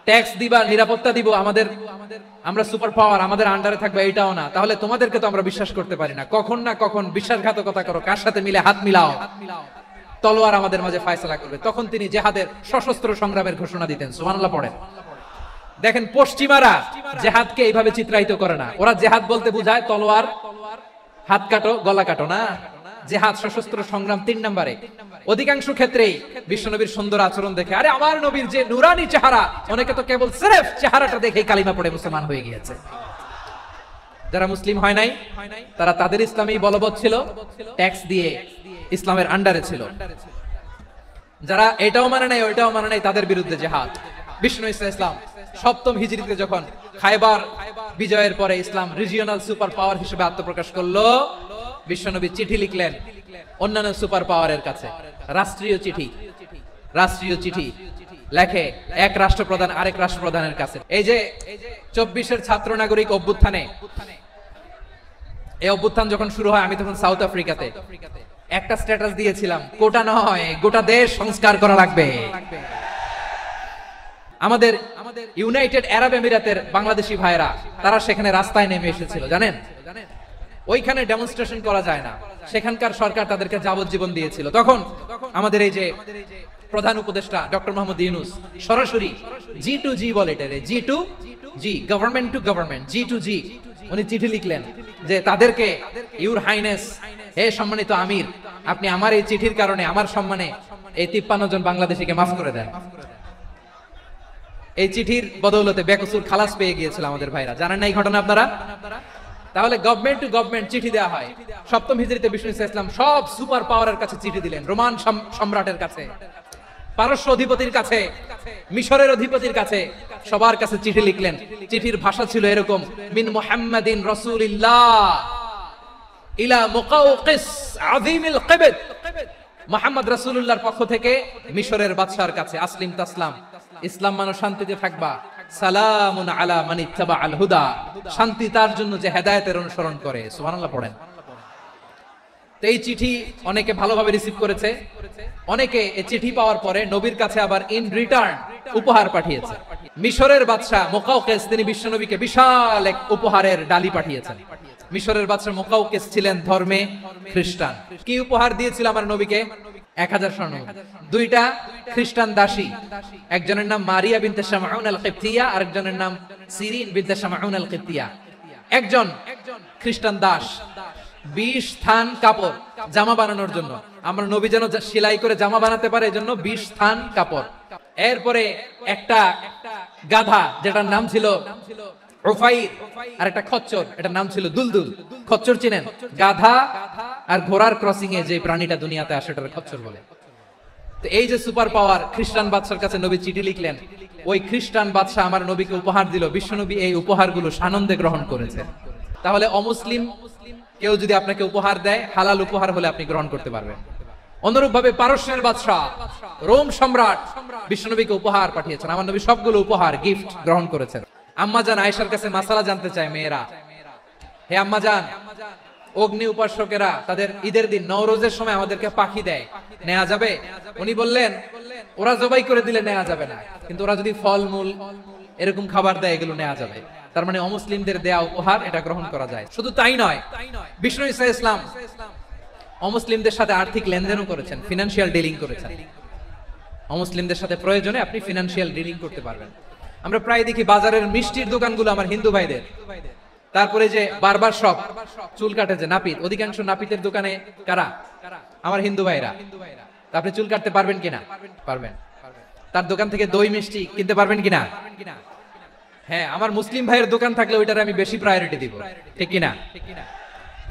ট্যাক্স দিবা, নিরাপত্তা দিব, আমাদের আমরা সুপার পাওয়ার, আমাদের আন্ডারে থাকবে, এটাও না। তাহলে তোমাদেরকে তো আমরা বিশ্বাস করতে পারি না, কখন না কখন বিশ্বাসঘাতকতা করো, কার সাথে মিলে হাত মিলাও, তলোয়ার আমাদের মাঝে ফয়সালা করবে। তখন তিনি জিহাদের সশস্ত্র সংগ্রামের ঘোষণা দিতেন। সুবহানাল্লাহ পড়েন। দেখেন পশ্চিমারা জিহাদকে এইভাবে চিত্রায়িত করে না, ওরা জিহাদ বলতে বোঝায় তলোয়ার, হাত কাটো, গলা কাটো না। জিহাদ সশস্ত্র সংগ্রাম 3 নম্বরে। অধিকাংশ ক্ষেত্রেই বিশ্বনবীর সুন্দর আচরণ দেখে, আরে আমার নবীর যে নুরানি চেহারা, অনেকে তো কেবল সির্ফ চেহারাটা দেখেই কালিমা পড়ে মুসলমান হয়ে গিয়েছে। যারা মুসলিম হয় নাই তারা তাদের ইসলামেই বলবৎ ছিল, ট্যাক্স দিয়ে ইসলামের আন্ডারে ছিল। যারা এটাও মানে নাই ওইটাও মানে নাই, তাদের বিরুদ্ধে জিহাদ। বিষ্ণু ইসলাম 7ম হিজরিতে যখন খায়বার বিজয়ের পরে ইসলাম রিজিওনাল সুপার পাওয়ার হিসেবে আত্মপ্রকাশ করলো, বিশ্বনবী চিঠি লিখলেন অন্যান্য সুপার পাওয়ারের কাছে, রাষ্ট্রীয় চিঠি। রাষ্ট্রীয় চিঠি লেখে এক রাষ্ট্রপ্রধান আরেক রাষ্ট্রপ্রধানের কাছে। এই যে 24-এর ছাত্র নাগরিক অভ্যুত্থানে, এই অভ্যুত্থান যখন শুরু হয়, আমি তখন সাউথ আফ্রিকাতে একটা স্ট্যাটাস দিয়েছিলাম, কোটা নয় গোটা দেশ সংস্কার করা লাগবে। আমাদের ইউনাইটেড আরব আমিরাতের বাংলাদেশি ভাইরা তারা সেখানে রাস্তায় নেমে এসেছিল, জানেন? ওইখানে ডেমনস্ট্রেশন করা যায় না, সেখানকার সরকার তাদেরকে যাবজ্জীবন দিয়েছিল। তখন আমাদের এই যে প্রধান উপদেষ্টা ডক্টর মোহাম্মদ ইউনূস সরাসরি G2G বলে, এটারে G2G, government to government, G2G, উনি চিঠি লিখলেন যে তাদেরকে, ইউর হাইনেস, হে সম্মানিত আমির, আপনি আমার এই চিঠির কারণে আমার সম্মানে এই 53 জন বাংলাদেশিকে মাফ করে দেন। এই চিঠির বদৌলতে বেকসুর খালাস পেয়ে গিয়েছিল আমাদের ভাইরা, জানেন না এই ঘটনা আপনারা? তাহলে গভর্নমেন্ট টু গভর্নমেন্ট চিঠি দেওয়া হয়। 7ম হিজরিতে বিষ্ণু ইসলাম সব সুপার পাওয়ারের কাছে চিঠি দিলেন, রোমান সম্রাটের কাছে, পারস্য অধিপতির কাছে, মিশরের অধিপতির কাছে, সবার কাছে চিঠি লিখলেন। চিঠির ভাষা ছিল এরকম, মিন মুহাম্মাদিন রাসূলিল্লাহ ইলা মুকাওকিস আযীমিল কিবত, মুহাম্মদ রাসূলুল্লাহর পক্ষ থেকে মিশরের বাদশার কাছে, আসলিম তাসলাম, ইসলাম মানো, শান্তিতে থাকবা, সালামুন আলা মান ইত্তাবা আল হুদা, শান্তি তার জন্য যে হেদায়েতের অনুসরণ করে। সুবহানাল্লাহ পড়েন। তো এই চিঠি অনেকে ভালোভাবে রিসিভ করেছে, অনেকে এই চিঠি পাওয়ার পরে নবীর কাছে আবার ইন রিটার্ন উপহার পাঠিয়েছে। মিশরের বাদশা মুকাওকিস তিনি বিশ্বনবীকে বিশাল এক উপহারের ডালি পাঠিয়েছেন। মিশরের বাদশা মুকাওকিস ছিলেন ধর্মে খ্রিস্টান। কি উপহার দিয়েছিল আমার নবীকে? 1000 স্বর্ণ। 2টা খ্রিস্টান দাসী, একজনের নাম মারিয়া বিনতে শামউন আল কিবতিয়া, আরেকজনের নাম সিরিন বিনতে শামউন আল কিবতিয়া। একজন খ্রিস্টান দাস 20 থান কাপড় জামা বানানোর জন্য, আমরা নবী যেন সেলাই করে জামা বানাতে পারে এজন্য 20 থান কাপড়। এরপরে একটা গাধা যেটার নাম ছিল উফাইর, আর একটা খচ্চর, এটার নাম ছিল দুলদুল। খচ্চর চিনেন? গাধা আর ঘোড়ার ক্রসিং এ যে প্রাণীটা দুনিয়াতে আসে এটার খচ্চর বলে। তো এই যে সুপার পাওয়ার খ্রিস্টান বাদশার কাছে নবী চিঠি লিখলেন, ওই খ্রিস্টান বাদশা আমার নবীকে উপহার দিল। বিশ্বনবী এই উপহারগুলো সানন্দে গ্রহণ করেছে। তাহলে অমুসলিম কেউ যদি আপনাকে উপহার দেয়, হালাল উপহার হলে আপনি গ্রহণ করতে পারবেন। অনুরূপভাবে পারস্যের বাদশা, রোম সম্রাট বিশ্বনবীকে উপহার পাঠিয়েছেন, আমার নবী সবগুলো উপহার গিফট গ্রহণ করেছেন। আম্মাজান আয়েশার কাছে মাসালা জানতে চায় মেয়েরা, হে আম্মাজান, অগ্নি উপাসকেরা তাদের ঈদের দিন নওরোজের সময় আমাদেরকে পাখি দেয়, নেওয়া যাবে? উনি বললেন ওরা জবাই করে দিলে নেওয়া যাবে না, কিন্তু ওরা যদি ফলমূল এরকম খাবার দেয় এগুলো নেওয়া যাবে। তার মানে অমুসলিমদের দেয়া উপহার এটা গ্রহণ করা যায়। শুধু তাই নয়, বিষ্ণু ইসলাম অমুসলিমদের সাথে আর্থিক লেনদেনও করেছেন, ফিনান্সিয়াল ডিলিং করেছেন। অমুসলিমদের সাথে প্রয়োজনে আপনি ফিনান্সিয়াল ডিলিং করতে পারবেন। আমরা প্রায় দেখি বাজারের মিষ্টির দোকানগুলো আমার হিন্দু ভাইদের, তারপরে যে বারবার শপ, চুল কাটে যে নাপিত, অধিকাংশ নাপিতের দোকানে কারা? আমার হিন্দু ভাইরা। তা আপনি চুল কাটতে পারবেন কিনা? পারবেন। তার দোকান থেকে দই মিষ্টি কিনতে পারবেন কিনা? হ্যাঁ, আমার মুসলিম ভাইয়ের দোকান থাকলে ওইটারে আমি বেশি প্রায়োরিটি দিব, ঠিক কিনা?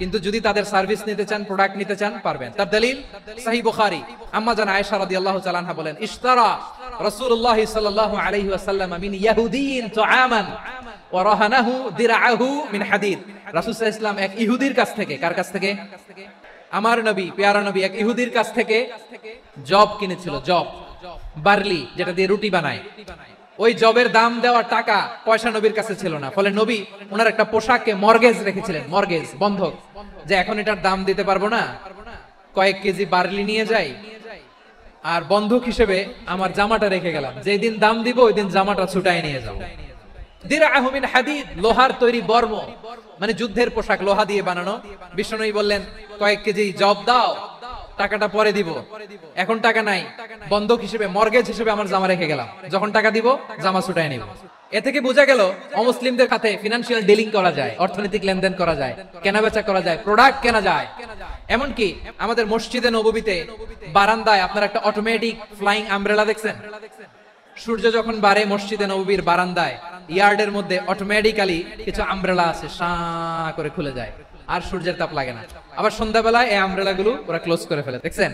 কিন্তু যদি তাদের সার্ভিস নিতে চান, প্রোডাক্ট নিতে চান, পারবেন। তার দলিল সহিহ বুখারী, আম্মা জান আয়েশা রাদিয়াল্লাহু তাআলা আনহা বলেন, ইশতারা রাসূলুল্লাহ সাল্লাল্লাহু আলাইহি ওয়াসাল্লাম মিন ইয়াহুদিয়িন তুআমান ওয়া রাহানাহু দিরআহু মিন হাদিদ। রাসূল সাল্লাল্লাহু আলাইহি ওয়াসাল্লাম এক ইহুদির কাছ থেকে, কার কাছ থেকে? আমার নবী, পেয়ারা নবী এক ইহুদির কাছ থেকে জব কিনেছিল, জব, বার্লি, যেটা দিয়ে রুটি বানায়। ওই জবের দাম দেওয়া টাকা পয়সা নবীর কাছে ছিল না, ফলে নবী ওনার একটা পোশাককে মর্গেজ রেখেছিলেন, মর্গেজ, বন্ধক, যে এখন এটার দাম দিতে পারবো না, কয়েক কেজি বার্লি নিয়ে যাই আর বন্ধক হিসেবে আমার জামাটা রেখে গেলাম, যেই দিন দাম দিব ওই দিন জামাটা ছুটাই নিয়ে যাবো। দিরআহু মিন হাদিদ, লোহার তৈরি বর্ম, মানে যুদ্ধের পোশাক, লোহা দিয়ে বানানো। বিষ্ণু বললেন, কয়েক কেজি জব দাও, টাকাটা পরে দিব, এখন টাকা নাই, বন্ধক হিসেবে, মর্গেজ হিসেবে আমার জামা রেখে গেলাম, যখন টাকা দিব জামা ছুটাই নিব। এ থেকে বোঝা গেল অমুসলিমদের সাথে ফিনান্সিয়াল ডিলিং করা যায়, অর্থনৈতিক লেনদেন করা যায়, কেনাবেচা করা যায়, প্রোডাক্ট কেনা যায়। এমনকি আমাদের মসজিদে নববীতে বারান্দায় আপনার একটা অটোমেটিক ফ্লাইং আমব্রেলা দেখছেন? সূর্য যখন বাড়ে মসজিদে নববীর বারান্দায় ইয়ার্ডের মধ্যে অটোমেটিক্যালি কিছু আমব্রেলা আছে, শাঁ করে খুলে যায়, আর সূর্যের তাপ লাগে না। আবার সন্ধ্যাবেলায় এই আমব্রেলা গুলো ওরা ক্লোজ করে ফেলে, দেখছেন?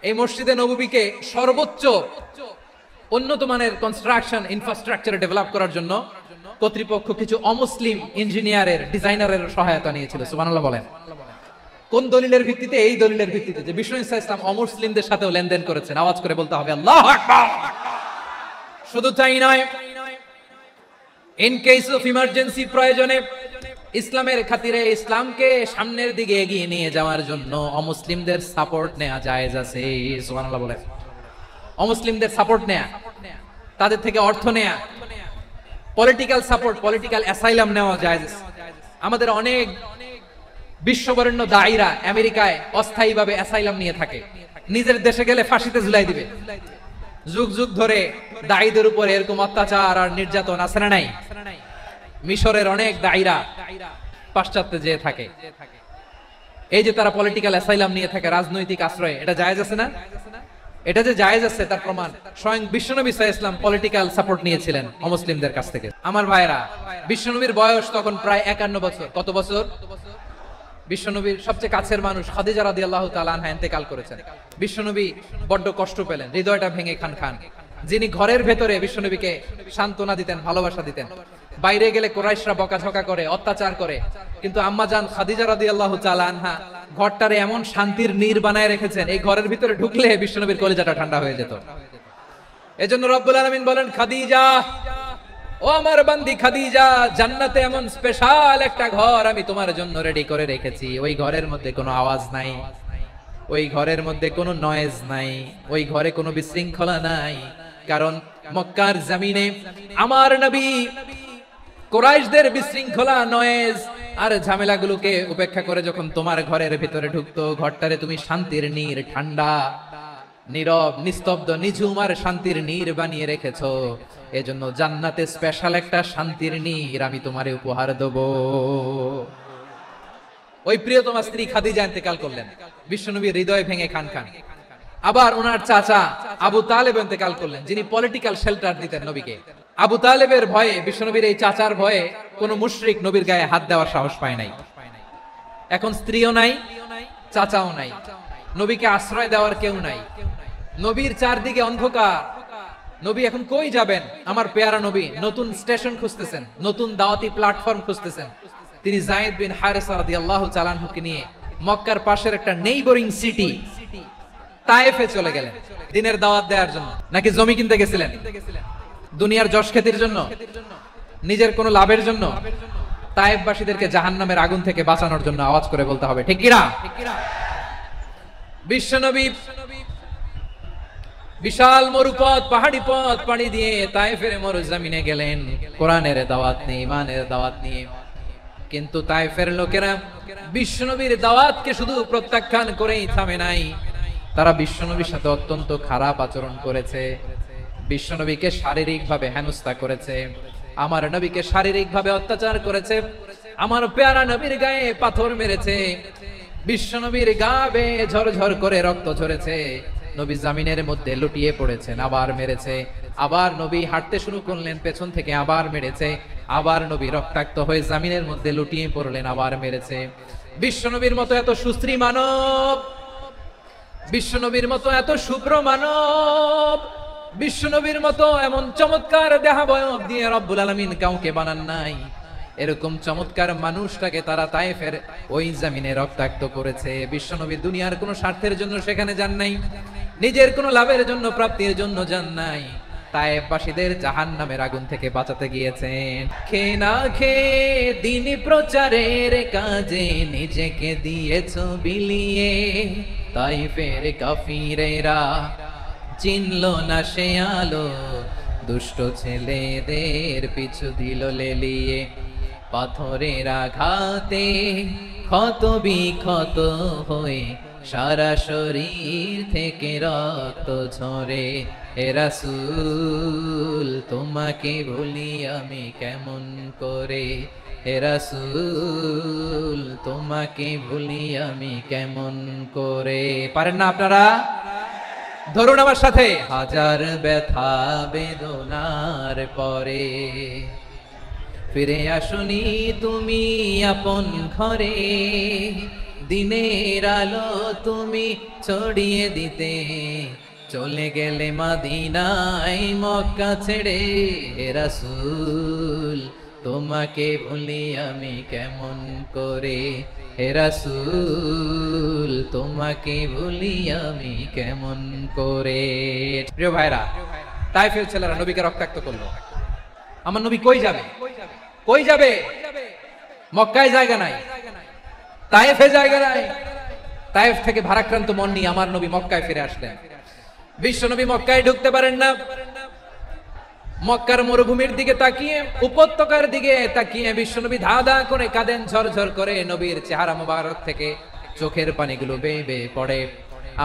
এই মসজিদে নববীকে সর্বোচ্চ উন্নত মানের কনস্ট্রাকশন ইনফ্রাস্ট্রাকচার ডেভেলপ করার জন্য কর্তৃপক্ষ কিছু অমুসলিম ইঞ্জিনিয়ারের, ডিজাইনারের সহায়তা নিয়েছিল। সুবহানাল্লাহ বলেন। কোন দলিলের ভিত্তিতে? এই দলিলের ভিত্তিতে যে বিষ্ণু ইসা ইসলাম অমুসলিমদের সাথেও লেনদেন করেছেন। আওয়াজ করে বলতে হবে আল্লাহু আকবার। শুধু তাই নয়, ইন কেস অফ ইমার্জেন্সি, প্রয়োজনে ইসলামের খাতিরে, ইসলামকে সামনের দিকে এগিয়ে নিয়ে যাওয়ার জন্য অমুসলিমদের সাপোর্ট নেওয়া জায়েজ আছে। সুবহানাল্লাহ বলেন। অমুসলিমদের সাপোর্ট নেয়া, তাদের থেকে অর্থ নেয়া, পলিটিক্যাল সাপোর্ট, পলিটিক্যাল অ্যাসাইলাম নেওয়া জায়েজ। আমাদের অনেক বিশ্ববরেণ্য দায়ীরা আমেরিকায় অস্থায়ীভাবে অ্যাসাইলাম নিয়ে থাকে, নিজের দেশে গেলে ফাঁসিতে ঝুলাই দিবে। যুগ যুগ ধরে দায়ীদের উপর এরকম অত্যাচার আর নির্যাতন আছে না নাই? মিশরের অনেক দায়ীরা পাশ্চাত্যে যেয়ে থাকে, এই যে তারা পলিটিক্যাল অ্যাসাইলাম নিয়ে থাকে, রাজনৈতিক আশ্রয়, এটা জায়েজ আছে না? এটা যে জায়েজ আছে তার প্রমাণ স্বয়ং বিশ্বনবী সাল্লাল্লাহু আলাইহি ওয়াসাল্লাম পলিটিক্যাল সাপোর্ট নিয়েছিলেন অমুসলিমদের কাছ থেকে। আমার ভাইরা, বিশ্বনবীর বয়স তখন প্রায় 51 বছর। কত বছর? বিশ্বনবীর সবচেয়ে কাছের মানুষ খাদিজা রাদিয়াল্লাহু তাআলা আনহা ইন্তেকাল করেছেন। বিশ্বনবী বড্ড কষ্ট পেলেন, হৃদয়টা ভেঙে খান খান। যিনি ঘরের ভেতরে বিশ্বনবীকে সান্ত্বনা দিতেন, ভালোবাসা দিতেন, বাইরে গেলে কুরাইশরা বকাঝকা করে, অত্যাচার করে, কিন্তু আম্মা জান খাদিজা রাদিয়াল্লাহু তাআলা আনহা ঘরটারে এমন শান্তির নীড় বানায় রেখেছেন, এই ঘরের ভিতরে ঢুকলে বিশ্বনবীর কলিজাটা ঠান্ডা হয়ে যেত। এজন্য রব্বুল আলামিন বলেন, খাদিজা, ও আমার বান্দি খাদিজা, জান্নাতে এমন স্পেশাল একটা ঘর আমি তোমার জন্য রেডি করে রেখেছি। ওই ঘরের মধ্যে কোনো আওয়াজ নাই, ওই ঘরের মধ্যে কোনো নয়েজ নাই, ওই ঘরে কোনো বিশৃঙ্খলা নাই। কারণ মক্কার জমিনে আমার নবী কুরাইশদের বিশৃঙ্খলা, নয়েজ আর ঝামেলাগুলোকে উপেক্ষা করে যখন তোমার ঘরের ভিতরে ঢুকতো, ঘরটারে তুমি শান্তির নীড়, ঠান্ডা, নীরব, নিস্তব্ধ, নিঝুম আর শান্তির নীড় বানিয়ে রেখেছো। এজন্য জান্নাতে স্পেশাল একটা শান্তির নীড় আমি তোমারে উপহার দেব। ওই প্রিয়তমা স্ত্রী খাদিজা ইন্তেকাল করলেন, বিশ্বনবীর হৃদয় ভেঙে খান খান। আবার ওনার চাচা আবু তালেব ইন্তেকাল করলেন, যিনি পলিটিক্যাল শেল্টার দিতেন নবীকে। আবু তালেবের ভয়ে, বিশ্বনবীর এই চাচার ভয়ে কোনো মুশরিক নবীর গায়ে হাত দেওয়ার সাহস পায় নাই। এখন স্ত্রীও নাই, চাচাও নাই, নবীকে আশ্রয় দেওয়ার কেউ নাই, নবীর চারদিকে অন্ধকার। নবী এখন কই যাবেন? আমার পেয়ারা নবী নতুন স্টেশন খুঁজতেছেন, নতুন দাওয়াতি প্ল্যাটফর্ম খুঁজতেছেন। তিনি যায়েদ বিন হারেসা রাদিয়াল্লাহু তাআলা আনহুকে নিয়ে মক্কার পাশের একটা নেইবরিং সিটি তায়েফে চলে গেলেন দিনের দাওয়াত দেওয়ার জন্য। নাকি জমি কিনতে গেছিলেন? দুনিয়ার যশ খ্যাতির জন্য, নিজের কোনো লাভের জন্য? তায়েফবাসীদেরকে জাহান্নামের আগুন থেকে বাঁচানোর জন্য। আওয়াজ করে বলতে হবে ঠিক কিনা? বিশ্বনবী বিশাল মরুপথ, পাহাড়ি পথ পাড়ি দিয়ে তায়েফের মরুজমিনে গেলেন কোরআনের দাওয়াত নিয়ে, ইমানের দাওয়াত নিয়ে। কিন্তু তায়েফের লোকেরা বিশ্বনবীর দাওয়াতকে শুধু প্রত্যাখ্যান করেই থামে নাই, তারা বিশ্বনবীর সাথে অত্যন্ত খারাপ আচরণ করেছে, বিশ্বনবীকে শারীরিকভাবে হেনস্থা করেছে, আমার নবীকে শারীরিকভাবে অত্যাচার করেছে। আমার পেয়ারা নবীর গায়ে পাথর মেরেছে, বিশ্ব নবীর গা বেয়ে ঝরঝর করে রক্ত ঝরেছে, নবী জামিনের মধ্যে লুটিয়ে পড়েছেন, আবার মেরেছে, আবার নবী হাঁটতে শুরু করলেন, পেছন থেকে আবার মেরেছে, আবার নবী রক্তাক্ত হয়ে জামিনের মধ্যে লুটিয়ে পড়লেন, আবার মেরেছে। বিশ্ব নবীর মতো এত সুশ্রী মানব, বিশ্ব নবীর মতো এত শুভ্র মানব, বিশ্ব নবীর মতো এমন চমৎকার দেহাবয়ব দিয়ে রব্বুল আলামিন কাউকে বানান নাই। এরকম চমৎকার মানুষটাকে তারা তায়েফের ওই জমিনে রক্তাক্ত করেছে। বিশ্ব নবী দুনিয়ার কোনো স্বার্থের জন্য সেখানে যান নাই, নিজের কোনো লাভের জন্য, প্রাপ্তির জন্য যান নাই, তায়েফবাসীদের জাহান্নামের আগুন থেকে বাঁচাতে গিয়েছেন। খেয়ে না খেয়ে দিন প্রচারের কাজে নিজেকে দিয়েছ বিলিয়ে, তায়েফের কাফিরেরা চিনল না সে আলো, দুষ্ট ছেলেদের পিছু দিল লেলিয়ে, পাথরের আঘাতে ক্ষত বিক্ষত হয়ে সারা শরীর থেকে রক্ত ঝরে। হে রাসূল তোমাকে ভুলি আমি কেমন করে, হে রাসূল তোমাকে ভুলি আমি কেমন করে। পারেন না আপনারা? ধরুন আমার সাথে। হাজার ব্যথা বেদনার পরে ফিরে আসনি তুমি আপন ঘরে, দিনের আলো তুমি ছড়িয়ে দিতে, চলে গেলে মদিনায় মক্কা ছেড়ে। হে রাসূল তোমাকে ভুলি আমি কেমন করে, হে রাসূল তোমাকে ভুলি আমি কেমন করে। প্রিয় ভাইরা, তায়েফের ছেলেরা নবীকে রক্তাক্ত করলো। আমার নবী কই যাবে? কই যাবে? মক্কায় জায়গা নাই, তায়েফে জায়গা নাই। তায়েফ থেকে ভারাক্রান্ত মন নিয়ে আমার নবী মক্কায় ফিরে আসলেন। বিশ্ব নবী মক্কায় ঢুকতে পারেন না। মক্কার মরুভূমির দিকে তাকিয়ে, উপত্যকার দিকে তাকিয়ে বিশ্বনবী ধা ধা করে কাঁদেন, ঝরঝর করে। নবীর চেহারা মোবারক থেকে চোখের পানিগুলো বেয়ে বেয়ে পড়ে।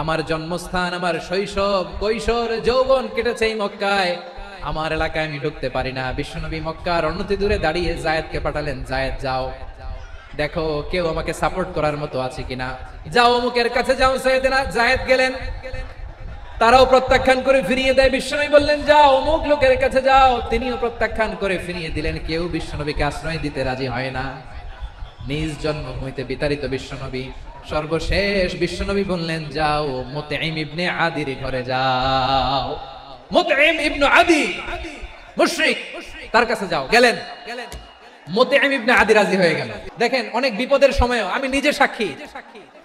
আমার জন্মস্থান, আমার শৈশব, কৈশোর, যৌবন কেটেছে এই মক্কায়, আমার এলাকায় আমি ঢুকতে পারি না। বিশ্বনবী মক্কার অনতি দূরে দাঁড়িয়ে জায়েদকে পাঠালেন, জায়েদ যাও দেখো কেউ আমাকে সাপোর্ট করার মতো আছে কিনা, যাও অমুকের কাছে যাও। জায়েদ গেলেন, তারাও প্রত্যাখ্যান করে ফিরিয়ে দেয়। বিশ্বনবী বললেন যাও অমুক লোকের কাছে যাও, তিনিও প্রত্যাখ্যান করে ফিরিয়ে দিলেন। কেউ বিশ্বনবীকে আশ্রয় দিতে রাজি হয় না। নিজ জন্মভূমিতে বিতাড়িত বিশ্বনবী, সর্বশেষ বিশ্বনবী বললেন যাও মুতঈম ইবনে আদির ঘরে যাও। মুতঈম ইবনে আদি মুশরিক, তার কাছে যাও। গেলেন, মুতঈম ইবনে আদি রাজি হয়ে গেল। দেখেন অনেক বিপদের সময়ও আমি নিজে সাক্ষী,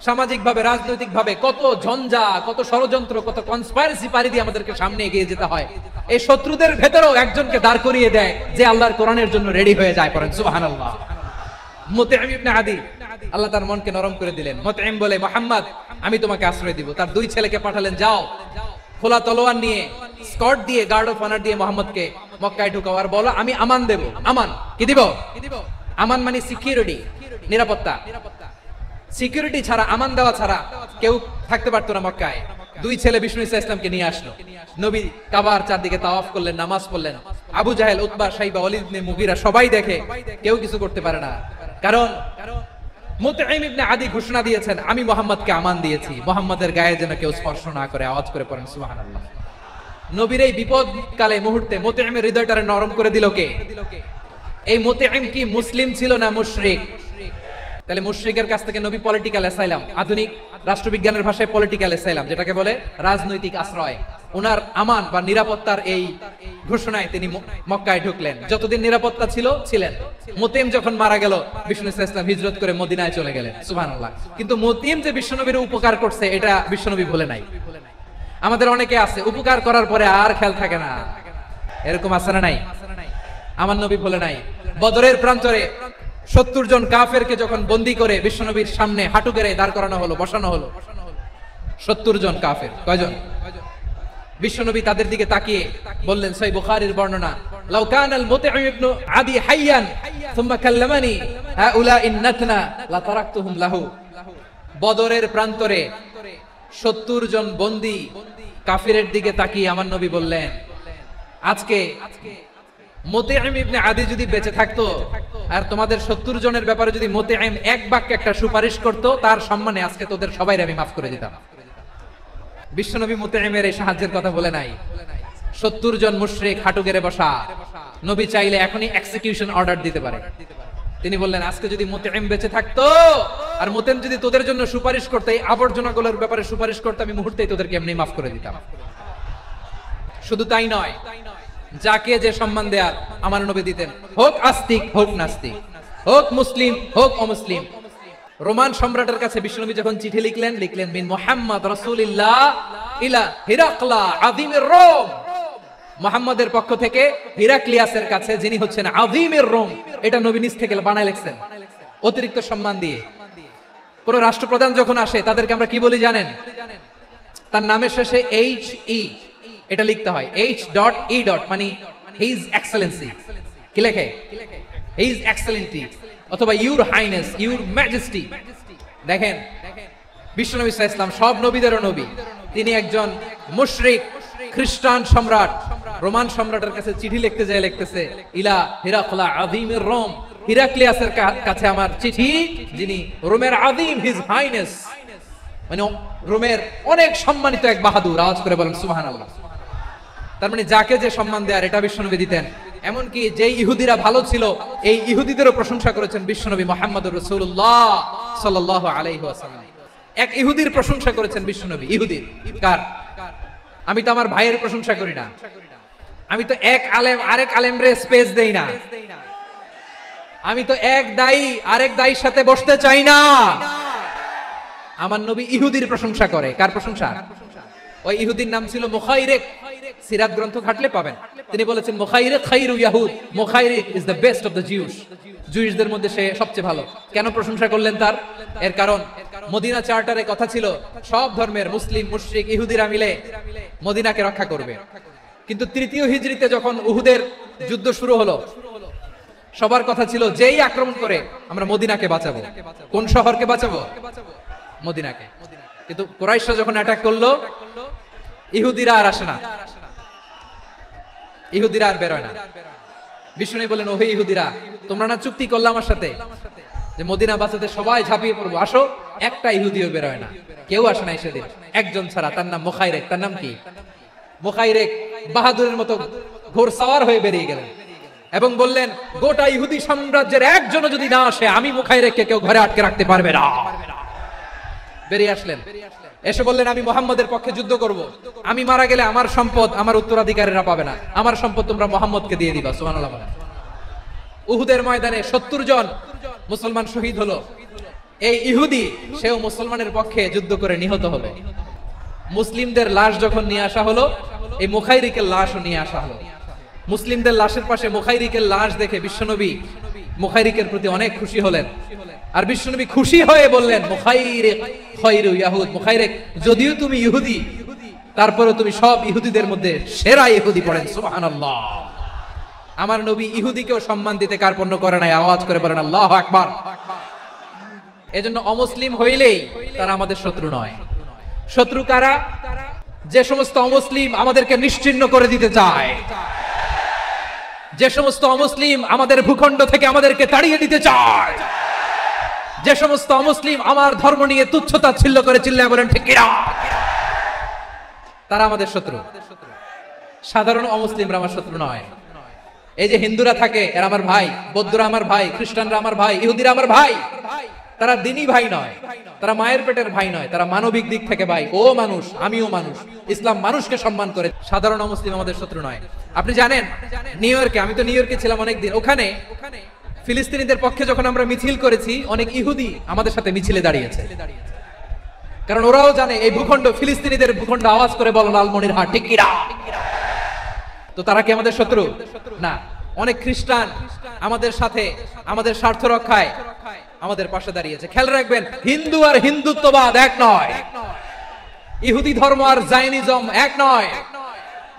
সামাজিক ভাবে, রাজনৈতিক ভাবে কত ঝঞ্ঝা, কত ষড়যন্ত্র, কত কনস্পাইরেসি পারি দিয়ে আমাদেরকে সামনে এগিয়ে যেতে হয়। এই শত্রুদের ভেতরেও একজনকে দাঁড় করিয়ে দেয় যে আল্লাহর কোরআনের জন্য রেডি হয়ে যায়। পড়েন সুবহানাল্লাহ। মুতঈম ইবনে আদি, আল্লাহ তার মনকে নরম করে দিলেন। মুতঈম বলে মুহাম্মদ আমি তোমাকে আশ্রয় দিব। তার দুই ছেলেকে পাঠালেন, যাও খোলা তলোয়ার নিয়ে, স্কট দিয়ে, গার্ড অফ অনার দিয়ে মোহাম্মদকে মক্কায় ঢুকাও আর বলো আমি আমান দেব। আমান কি দিব? আমান মানে সিকিউরিটি, নিরাপত্তা। সিকিউরিটি ছাড়া, আমান দেওয়া ছাড়া কেউ থাকতে পারতো না মক্কায়। দুই ছেলে বিষ্ণু ইসা ইসলামকে নিয়ে আসলো। নবী কাবার চারদিকে তাওয়াফ করলেন, নামাজ পড়লেন। আবু জাহেল, উতবা, শাইবা, ওয়ালিদ ইবনে মুগীরা সবাই দেখে, কেউ কিছু করতে পারে না। কারণ মুতঈম ইবনে আদি ঘোষণা দিয়েছেন আমি মুহাম্মদকে আমান দিয়েছি, মুহাম্মদের গায়ে যেন কেউ স্পর্শ না করে। আওয়াজ করে পড়েন সুবহানাল্লাহ। নবীর এই বিপদ কালে মুহূর্তে মুতঈমের হৃদয়টারে নরম করে দিল কে? এই মুতঈম কি মুসলিম ছিল না মুশরিক? তাহলে মুশরিকের কাছ থেকে নবী পলিটিক্যাল অ্যাসাইলাম, আধুনিক রাষ্ট্রবিজ্ঞানের ভাষায় পলিটিক্যাল অ্যাসাইলাম, যেটাকে বলে রাজনৈতিক আশ্রয়, ওনার আমান বা নিরাপত্তার এই ঘোষণায় তিনি মক্কায় ঢুকলেন। যতদিন নিরাপত্তা ছিল ছিলেন। মুতঈম যখন মারা গেল, বিষ্ণু ইসলাম হিজরত করে মদিনায় চলে গেলেন। সুবহানাল্লাহ। কিন্তু মুতঈম যে বিশ্বনবীর উপকার করছে এটা বিশ্বনবী ভুলে নাই। আমাদের অনেকে আছে উপকার করার পরে আর খেয়াল থাকে না, এরকম আছে না নাই? আমার নবী ভুলে নাই। বদরের প্রান্তরে 70 জন কাফেরকে যখন বন্দী করে বিশ্বনবীর সামনে হাঁটু গেড়ে দাঁড় করানো হলো, বসানো হলো, 70 জন কাফের। কয়জন? বিশ্বনবী তাদের দিকে তাকিয়ে বললেন, সহিহ বুখারীর বর্ণনা, লাউ কানাল মুতঈম ইবনে আদি হাইয়ান সুম্মা কাল্লামানি হাউলা ইন্নাতনা লা তারাকতুহুম লাহু। বদরের প্রান্তরে 70 জন বন্দী কাফিরের দিকে তাকিয়ে আমার নবী বললেন, আজকে মুতঈম ইবনে আদি যদি বেঁচে থাকতো আর তোমাদের 70 জনের ব্যাপারে যদি মুতঈম এক বাক্যে একটা সুপারিশ করত, তার সম্মানে আজকে তোদের সবাইকে আমি মাফ করে দিতাম। বিশ্বনবী মুতঈমের এই সাহায্যের কথা বলে নাই। 70 জন মুশরিক হাঁটু গেড়ে বসা, নবী চাইলে এখনই এক্সিকিউশন অর্ডার দিতে পারে। তিনি বললেন আজকে যদি মুতঈম বেঁচে থাকতো আর মুতঈম যদি তোদের জন্য সুপারিশ করতে, এই আবর্জনাগুলোর ব্যাপারে সুপারিশ করতে, আমি মুহূর্তেই তোদেরকে এমনি মাফ করে দিতাম। শুধু তাই নয়, যাকে যে সম্মান দেয়ার আমার নবী দিতেন, হোক আস্তিক হোক নাস্তিক, হোক মুসলিম হোক অমুসলিম। রোমান সম্রাটের কাছে বিশ্বনবী যখন চিঠি লিখলেন মিন মুহাম্মদ রাসূলুল্লাহ ইলা হিরাকলা আযীমির রোম, মুহাম্মাদের পক্ষ থেকে হিরাক্লিয়াসের কাছে, যিনি হচ্ছেন আযীমির রোম। এটা নবী নিজ থেকে বানায় লিখছেন, অতিরিক্ত সম্মান দিয়ে। কোন রাষ্ট্রপ্রধান যখন আসে তাদেরকে আমরা কি বলি জানেন? তার নামের শেষে এইচ ই এটা লিখতে হয়, H.E. মানে হিজ এক্সেলেন্সি। কি লেখে? হিজ এক্সেলেন্টি অথবা ইউর হাইনেস, ইউর ম্যাজেস্টি। দেখেন বিশ্বনবী সাল্লাল্লাহু আলাইহি ওয়াসাল্লাম সব নবীদেরও নবী, তিনি একজন মুশরিক খ্রিস্টান সম্রাট রোমান সম্রাটের কাছে চিঠি লিখতে যায়, লিখতেছে ইলা হিরাকলা আযীমির রোম, হিরাক্লিয়াসের কাছে আমার চিঠি, যিনি রোমের আযীম, হিজ হাইনেস মানে রোমের অনেক সম্মানিত এক বাহাদুর। আওয়াজ করে বলেন সুবহানাল্লাহ। তার মানে যাকে যে সম্মান দেয়ার এটা বিশ্বনবী দিতেন। এমনকি যে ইহুদিরা ভালো ছিল, এই ইহুদিদেরও প্রশংসা করেছেন বিশ্বনবী মুহাম্মদুর রাসূলুল্লাহ সাল্লাল্লাহু আলাইহি ওয়াসাল্লাম। এক ইহুদির প্রশংসা করেছেন বিশ্বনবী। ইহুদির কার? আমি তো আমার ভাইয়ের প্রশংসা করি না, আমি তো এক আলেম আরেক আলেমরে স্পেস দেই না, আমি তো এক দায়ী আরেক দায়ীর সাথে বসতে চাই না। আমার নবী ইহুদির প্রশংসা করে। কার প্রশংসা? ওই ইহুদির নাম ছিল মুখাইরিক। সিরাত গ্রন্থ ঘাটলে পাবেন। তিনি বলেছেন মুখাইরিক খায়রু ইয়াহুদ, Mukhayriq is the best of the Jews. জুইশদের মধ্যে সে সবচেয়ে ভালো। কেন প্রশংসা করলেন তার? এর কারণ মদিনা চার্টারে কথা ছিল সব ধর্মের মুসলিম মুশরিক ইহুদিরা মিলে মদিনাকে রক্ষা করবে। কিন্তু তৃতীয় হিজরিতে যখন উহুদের যুদ্ধ শুরু হলো, সবার কথা ছিল যেই আক্রমণ করে আমরা মদিনাকে বাঁচাবো। কোন শহরকে বাঁচাবো? মদিনাকে। কিন্তু কুরাইশরা যখন অ্যাটাক করলো, ইহুদিরা আর আসে না, ইহুদিরা আর বেরোয় না। বিষ্ণু বলেন ওহে ইহুদিরা, তোমরা না চুক্তি করলে আমার সাথে যে মদিনা বাঁচাতে সবাই ঝাঁপিয়ে পড়বো, আসো। একটা ইহুদিও বেরোয় না, কেউ আসে না সেদিন, একজন ছাড়া। তার নাম মুখাইরিক। তার নাম কি? মুখাইরিক বাহাদুরের মতো ঘোড়সওয়ার হয়ে বেরিয়ে গেলেন এবং বললেন গোটা ইহুদি সাম্রাজ্যের একজনও যদি না আসে, আমি মুখাইরিককে কেউ ঘরে আটকে রাখতে পারবে না। বেরিয়ে আসলেন, এসে বললেন আমি মুহাম্মদের পক্ষে যুদ্ধ করব, আমি মারা গেলে আমার সম্পদ আমার উত্তরাধিকারীরা পাবে না, আমার সম্পদ তোমরা মুহাম্মদকে দিয়ে দিবা। সুবহানাল্লাহ। উহুদের ময়দানে 70 জন মুসলমান শহীদ হলো। এই ইহুদি সেও মুসলমানের পক্ষে যুদ্ধ করে নিহত হলো। মুসলিমদের লাশ যখন নিয়ে আসা হলো, এই মুখাইরিকের লাশও নিয়ে আসা হলো। মুসলিমদের লাশের পাশে মুখাইরিকের লাশ দেখে বিশ্বনবী মুখাইরিকের প্রতি অনেক খুশি হলেন। আর বিশ্বনবী খুশি হয়ে বললেন মুখাইরিক খায়রু ইয়াহুদ, মুখাইরিক যদিও তুমি ইহুদি, তারপরেও তুমি সব ইহুদিদের মধ্যে সেরা ইহুদি। পড়েন সুবহানাল্লাহ। আমার নবী ইহুদিকেও সম্মান দিতে কার্পণ্য করে নাই। আওয়াজ করে বলেন আল্লাহু আকবার। এজন্য অমুসলিম হইলেই তারা আমাদের শত্রু নয়। শত্রু কারা? যে সমস্ত অমুসলিম আমাদেরকে নিশ্চিহ্ন করে দিতে চায়, যে সমস্ত অমুসলিম আমাদের ভূখণ্ড থেকে আমাদেরকে তাড়িয়ে দিতে চায়, যে সমস্ত অমুসলিম আমার ধর্ম নিয়ে তুচ্ছতাচ্ছিল্য করে চিল্লায় বলেন ঠিক কিনা, তারা আমাদের শত্রু। সাধারণ অমুসলিমরা আমার শত্রু নয়। এই যে হিন্দুরা থাকে এরা আমার ভাই, বৌদ্ধরা আমার ভাই, খ্রিস্টানরা আমার ভাই, ইহুদিরা আমার ভাই। তারা দিনই ভাই নয়, তারা মায়ের পেটের ভাই নয়, তারা মানবিক দিক থেকে ভাই। ও মানুষ, আমিও মানুষ, ইসলাম মানুষকে সম্মান করে। সাধারণ অমুসলিম আমাদের শত্রু নয়। আপনি জানেন নিউ ইয়র্কে, আমি তো নিউ ইয়র্কে ছিলাম অনেকদিন, ওখানে ফিলিস্তিনিদের পক্ষে যখন আমরা মিছিল করেছি, অনেক ইহুদি আমাদের সাথে মিছিলে দাঁড়িয়েছে। কারণ ওরাও জানে এই ভূখণ্ড ফিলিস্তিনিদের ভূখণ্ড। আওয়াজ করে বলো লালমনিরহাট ঠিক কিনা। তো তারা কি আমাদের শত্রু? না। অনেক খ্রিস্টান আমাদের সাথে আমাদের স্বার্থ রক্ষায় আমাদের পাশে দাঁড়িয়েছে। খেয়াল রাখবেন, হিন্দু আর হিন্দুত্ববাদ এক নয়, ইহুদি ধর্ম আর জায়নিজম এক নয়।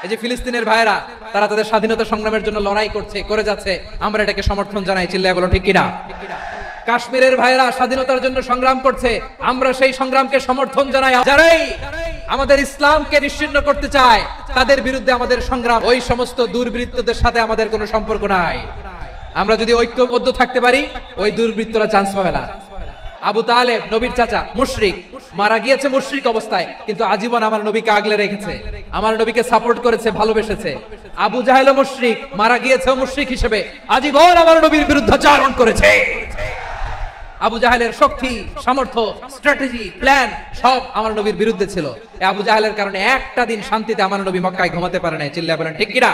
এই যে ফিলিস্তিনের ভাইরা, তারা তাদের স্বাধীনতা সংগ্রামের জন্য লড়াই করছে, করে যাচ্ছে, আমরা এটাকে সমর্থন জানাই। চিল্লায় বলো ঠিক কিনা। কাশ্মীরের ভাইরা স্বাধীনতার জন্য সংগ্রাম করছে, আমরা সেই সংগ্রামকে সমর্থন জানাই। যারাই আমাদের ইসলামকে নিশ্চিহ্ন করতে চায়, তাদের বিরুদ্ধে আমাদের সংগ্রাম। ওই সমস্ত দুর্বৃত্তদের সাথে আমাদের কোনো সম্পর্ক নাই। আমরা যদি ঐক্যবদ্ধ থাকতে পারি, ওই দুর্বৃত্তরা চান্স পাবে না। আবু তালেব নবীর চাচা, মুশরিক, মারা গিয়েছে মুশরিক অবস্থায়, কিন্তু আজীবন আমার নবীকে আগলে রেখেছে, আমার নবীকে সাপোর্ট করেছে, ভালোবেসেছে। আবু জাহেল মুশরিক, মারা গিয়েছে মুশরিক হিসেবে, আজীবন আমার নবীর বিরুদ্ধাচরণ করেছে। আবু জাহেলের শক্তি, সামর্থ্য, স্ট্র্যাটেজি, প্ল্যান সব আমার নবীর বিরুদ্ধে ছিল। এই আবু জাহেলের কারণে একটা দিন শান্তিতে আমার নবী মক্কায় ঘুমাতে পারে নাই। চিল্লায়া বলেন ঠিক কিনা?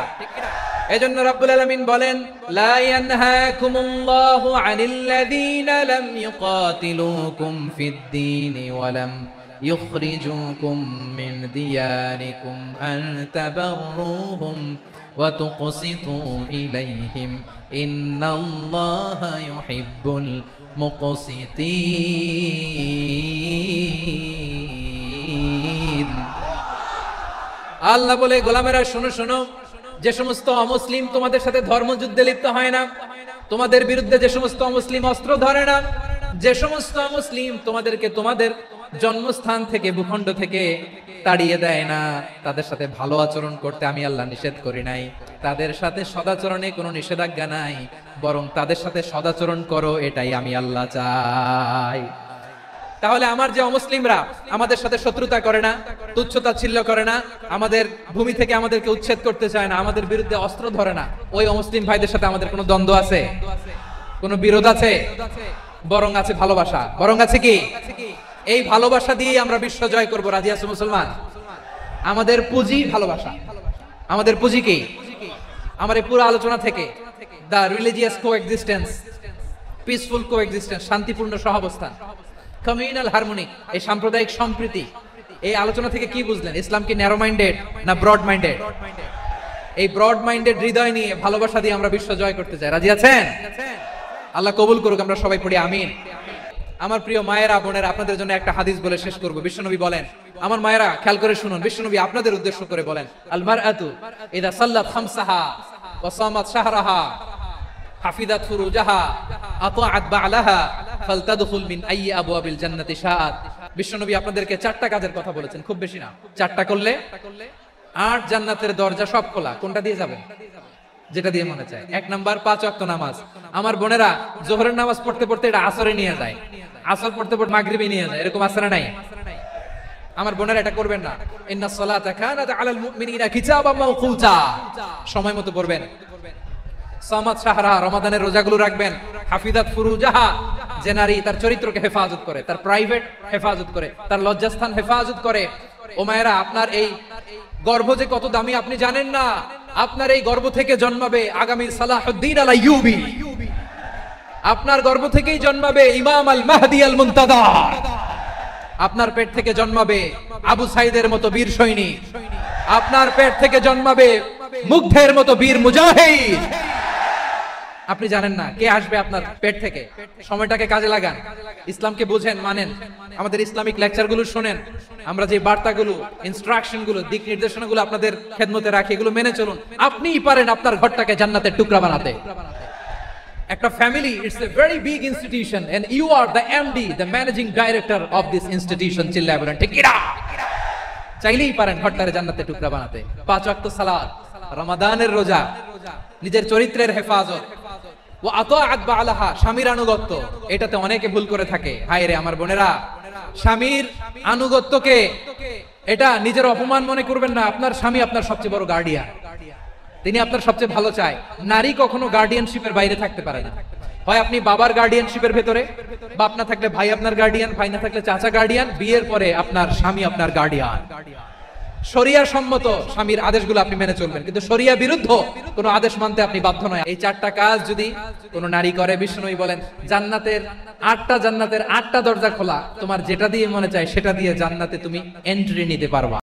এজন্য রাব্বুল আলামিন বলেন, লা ইয়ানহাকুমুল্লাহু আনিল্লাযীনা লাম ইউকাতিলুকুম ফিদ-দীনি ওয়া লাম ইখরিজুকুম মিন দিয়ারিকুম আন তাবাররুহুম ওয়া তুকসিতু ইলাইহিম ইন্নাল্লাহা ইউহিব্বুল মুকসিতিন। আল্লাহ বলে, গোলামেরা শোনো শোনো, যে সমস্ত অমুসলিম তোমাদের সাথে ধর্মযুদ্ধে লিপ্ত হয় না, তোমাদের বিরুদ্ধে যে সমস্ত অমুসলিম অস্ত্র ধরে না, যে সমস্ত অমুসলিম তোমাদেরকে তোমাদের জন্মস্থান থেকে, ভূখণ্ড থেকে তাড়িয়ে দেয় না, তাদের সাথে ভালো আচরণ করতে আমি আল্লাহ নিষেধ করি নাই। তাদের সাথে সদাচরণে কোনো নিষেধাজ্ঞা নাই, বরং তাদের সাথে সদাচরণ করো, এটাই আমি আল্লাহ চাই। তাহলে আমার যে অমুসলিমরা আমাদের সাথে শত্রুতা করে না, তুচ্ছতাচ্ছিল্য করে না, আমাদের ভূমি থেকে আমাদেরকে উচ্ছেদ করতে চায় না, আমাদের বিরুদ্ধে অস্ত্র ধরে না, ওই অমুসলিম ভাইদের সাথে আমাদের কোনো দ্বন্দ্ব আছে? কোনো বিরোধ আছে? বরং আছে ভালোবাসা। বরং আছে কি? এই ভালোবাসা দিয়ে আমরা বিশ্ব জয় করবো। রাজি আছো মুসলমান? আমাদের পুঁজি ভালোবাসা। আমাদের পুঁজি কি? আমার এই পুরো আলোচনা থেকে দা রিলিজিয়াস কোএক্সিস্টেন্স, পিসফুল কোএক্সিস্টেন্স, শান্তিপূর্ণ সহাবস্থান, কমিউনাল হারমোনি, এই সাম্প্রদায়িক সম্প্রীতি, এই আলোচনা থেকে কি বুঝলেন? ইসলাম কি ন্যারো মাইন্ডেড না ব্রড মাইন্ডেড? এই ব্রড মাইন্ডেড হৃদয় নিয়ে, ভালোবাসা দিয়ে আমরা বিশ্ব জয় করতে চাই। রাজি আছেন? আল্লাহ কবুল করুক। আমরা সবাই পড়ি আমিন। আমার প্রিয় মায়েরা, বোনেরা, আপনাদের জন্য একটা হাদিস বলে শেষ করব। বিশ্বনবী বলেন, আমার মায়েরা খেয়াল করে শুনুন, বিশ্বনবী আপনাদের উদ্দেশ্য করে বলেন, আল মারআতু ইযা সাল্লাত খামসাহা ওয়া সামাত শাহরাহা হাফিজাত ফুরুজাহা আতাআত বা'লাহা ফালতাদখুল মিন আইয়ি আবওয়াবিল জান্নাতি শাআত। বিশ্বনবী আপনাদেরকে 4টা কাজের কথা বলেছেন, খুব বেশি না। 4টা করলে 8 জান্নাতের দরজা সব খোলা। কোনটা দিয়ে যাবেন? যেটা দিয়ে মনে চায়। 1 নাম্বার 5 ওয়াক্ত নামাজ। আমার বোনেরা যোহরের নামাজ পড়তে পড়তে এটা আসরে নিয়ে যায়, আসর পড়তে পড়তে মাগরিবে নিয়ে যায়, এরকম আছে না নাই? আমার বোনেরা এটা করবেন না। ইন্নাস সালাতা কানাত আলাল মুমিনিনা কিতাবাম মাওকুতা, সময় মতো পড়বেন। সামাত শাহরা, রমাদানের রোজাগুলো রাখবেন। হাফিজাত ফুরুজাহা, যে নারী তার চরিত্রকে হেফাজত করে, তার প্রাইভেট হেফাজত করে, তার লজ্জাস্থান হেফাজত করে। ও মায়েরা, আপনার এই গর্ভ যে কত দামি আপনি জানেন না। আপনার এই গর্ভ থেকে জন্মাবে আগামীর সালাহুদ্দিন আল আইয়ুবী। আপনার গর্ভ থেকেই জন্মাবে ইমাম আল মাহদি আল মুনতাযর। আপনার পেট থেকে জন্মাবে আবু সাইদের মতো বীর সৈনিক। আপনার পেট থেকে জন্মাবে মুগ্ধের মতো বীর মুজাহিদ। আপনি জানেন না কে আসবে আপনার পেট থেকে। সময়টাকে কাজে লাগান, ইসলামকে বুঝেন, মানেন, আমাদের ইসলামিক লেকচারগুলো শোনেন। আমরা যে বার্তাগুলো, ইনস্ট্রাকশনগুলো, দিক নির্দেশনাগুলো আপনাদের খেদমতে রাখি, এগুলো মেনে চলুন। আপনিই পারেন আপনার ঘরটাকে জান্নাতের টুকরা বানাতে। একটা family, it's a very big institution and you are the MD, the managing director of this institution. চিল্লায় বলেন ঠিক কিনা? চাইলেই পারেন ঘরটারে জান্নাতের টুকরা বানাতে। 5 ওয়াক্ত সালাত, রমাদানের রোজা, নিজের চরিত্রের হেফাজত, ও আতাআত বা'লাহা, স্বামীর আনুগত্য। এটাতে অনেকে ভুল করে থাকে। হায় রে আমার বোনেরা, স্বামীর আনুগত্যকে এটা নিজের অপমান মনে করবেন না। আপনার স্বামী আপনার সবচেয়ে বড় গার্ডিয়ান, তিনি আপনার সবচেয়ে ভালো চায়। নারী কখনো গার্ডিয়ানশিপের বাইরে থাকতে পারে না। হয় আপনি বাবার গার্ডিয়ানশিপের ভেতরে, বাপ না থাকলে ভাই আপনার গার্ডিয়ান, ভাই না থাকলে চাচা গার্ডিয়ান, বিয়ের পরে আপনার স্বামী আপনার গার্ডিয়ান। শরিয়া সম্মত স্বামীর আদেশগুলো আপনি মেনে চলবেন, কিন্তু শরিয়া বিরুদ্ধ কোনো আদেশ মানতে আপনি বাধ্য নয়। এই 4টা কাজ যদি কোনো নারী করে, বিষ্ণুই বলেন জান্নাতের 8টা দরজা খোলা, তোমার যেটা দিয়ে মনে চায় সেটা দিয়ে জান্নাতে তুমি এন্ট্রি নিতে পারবা।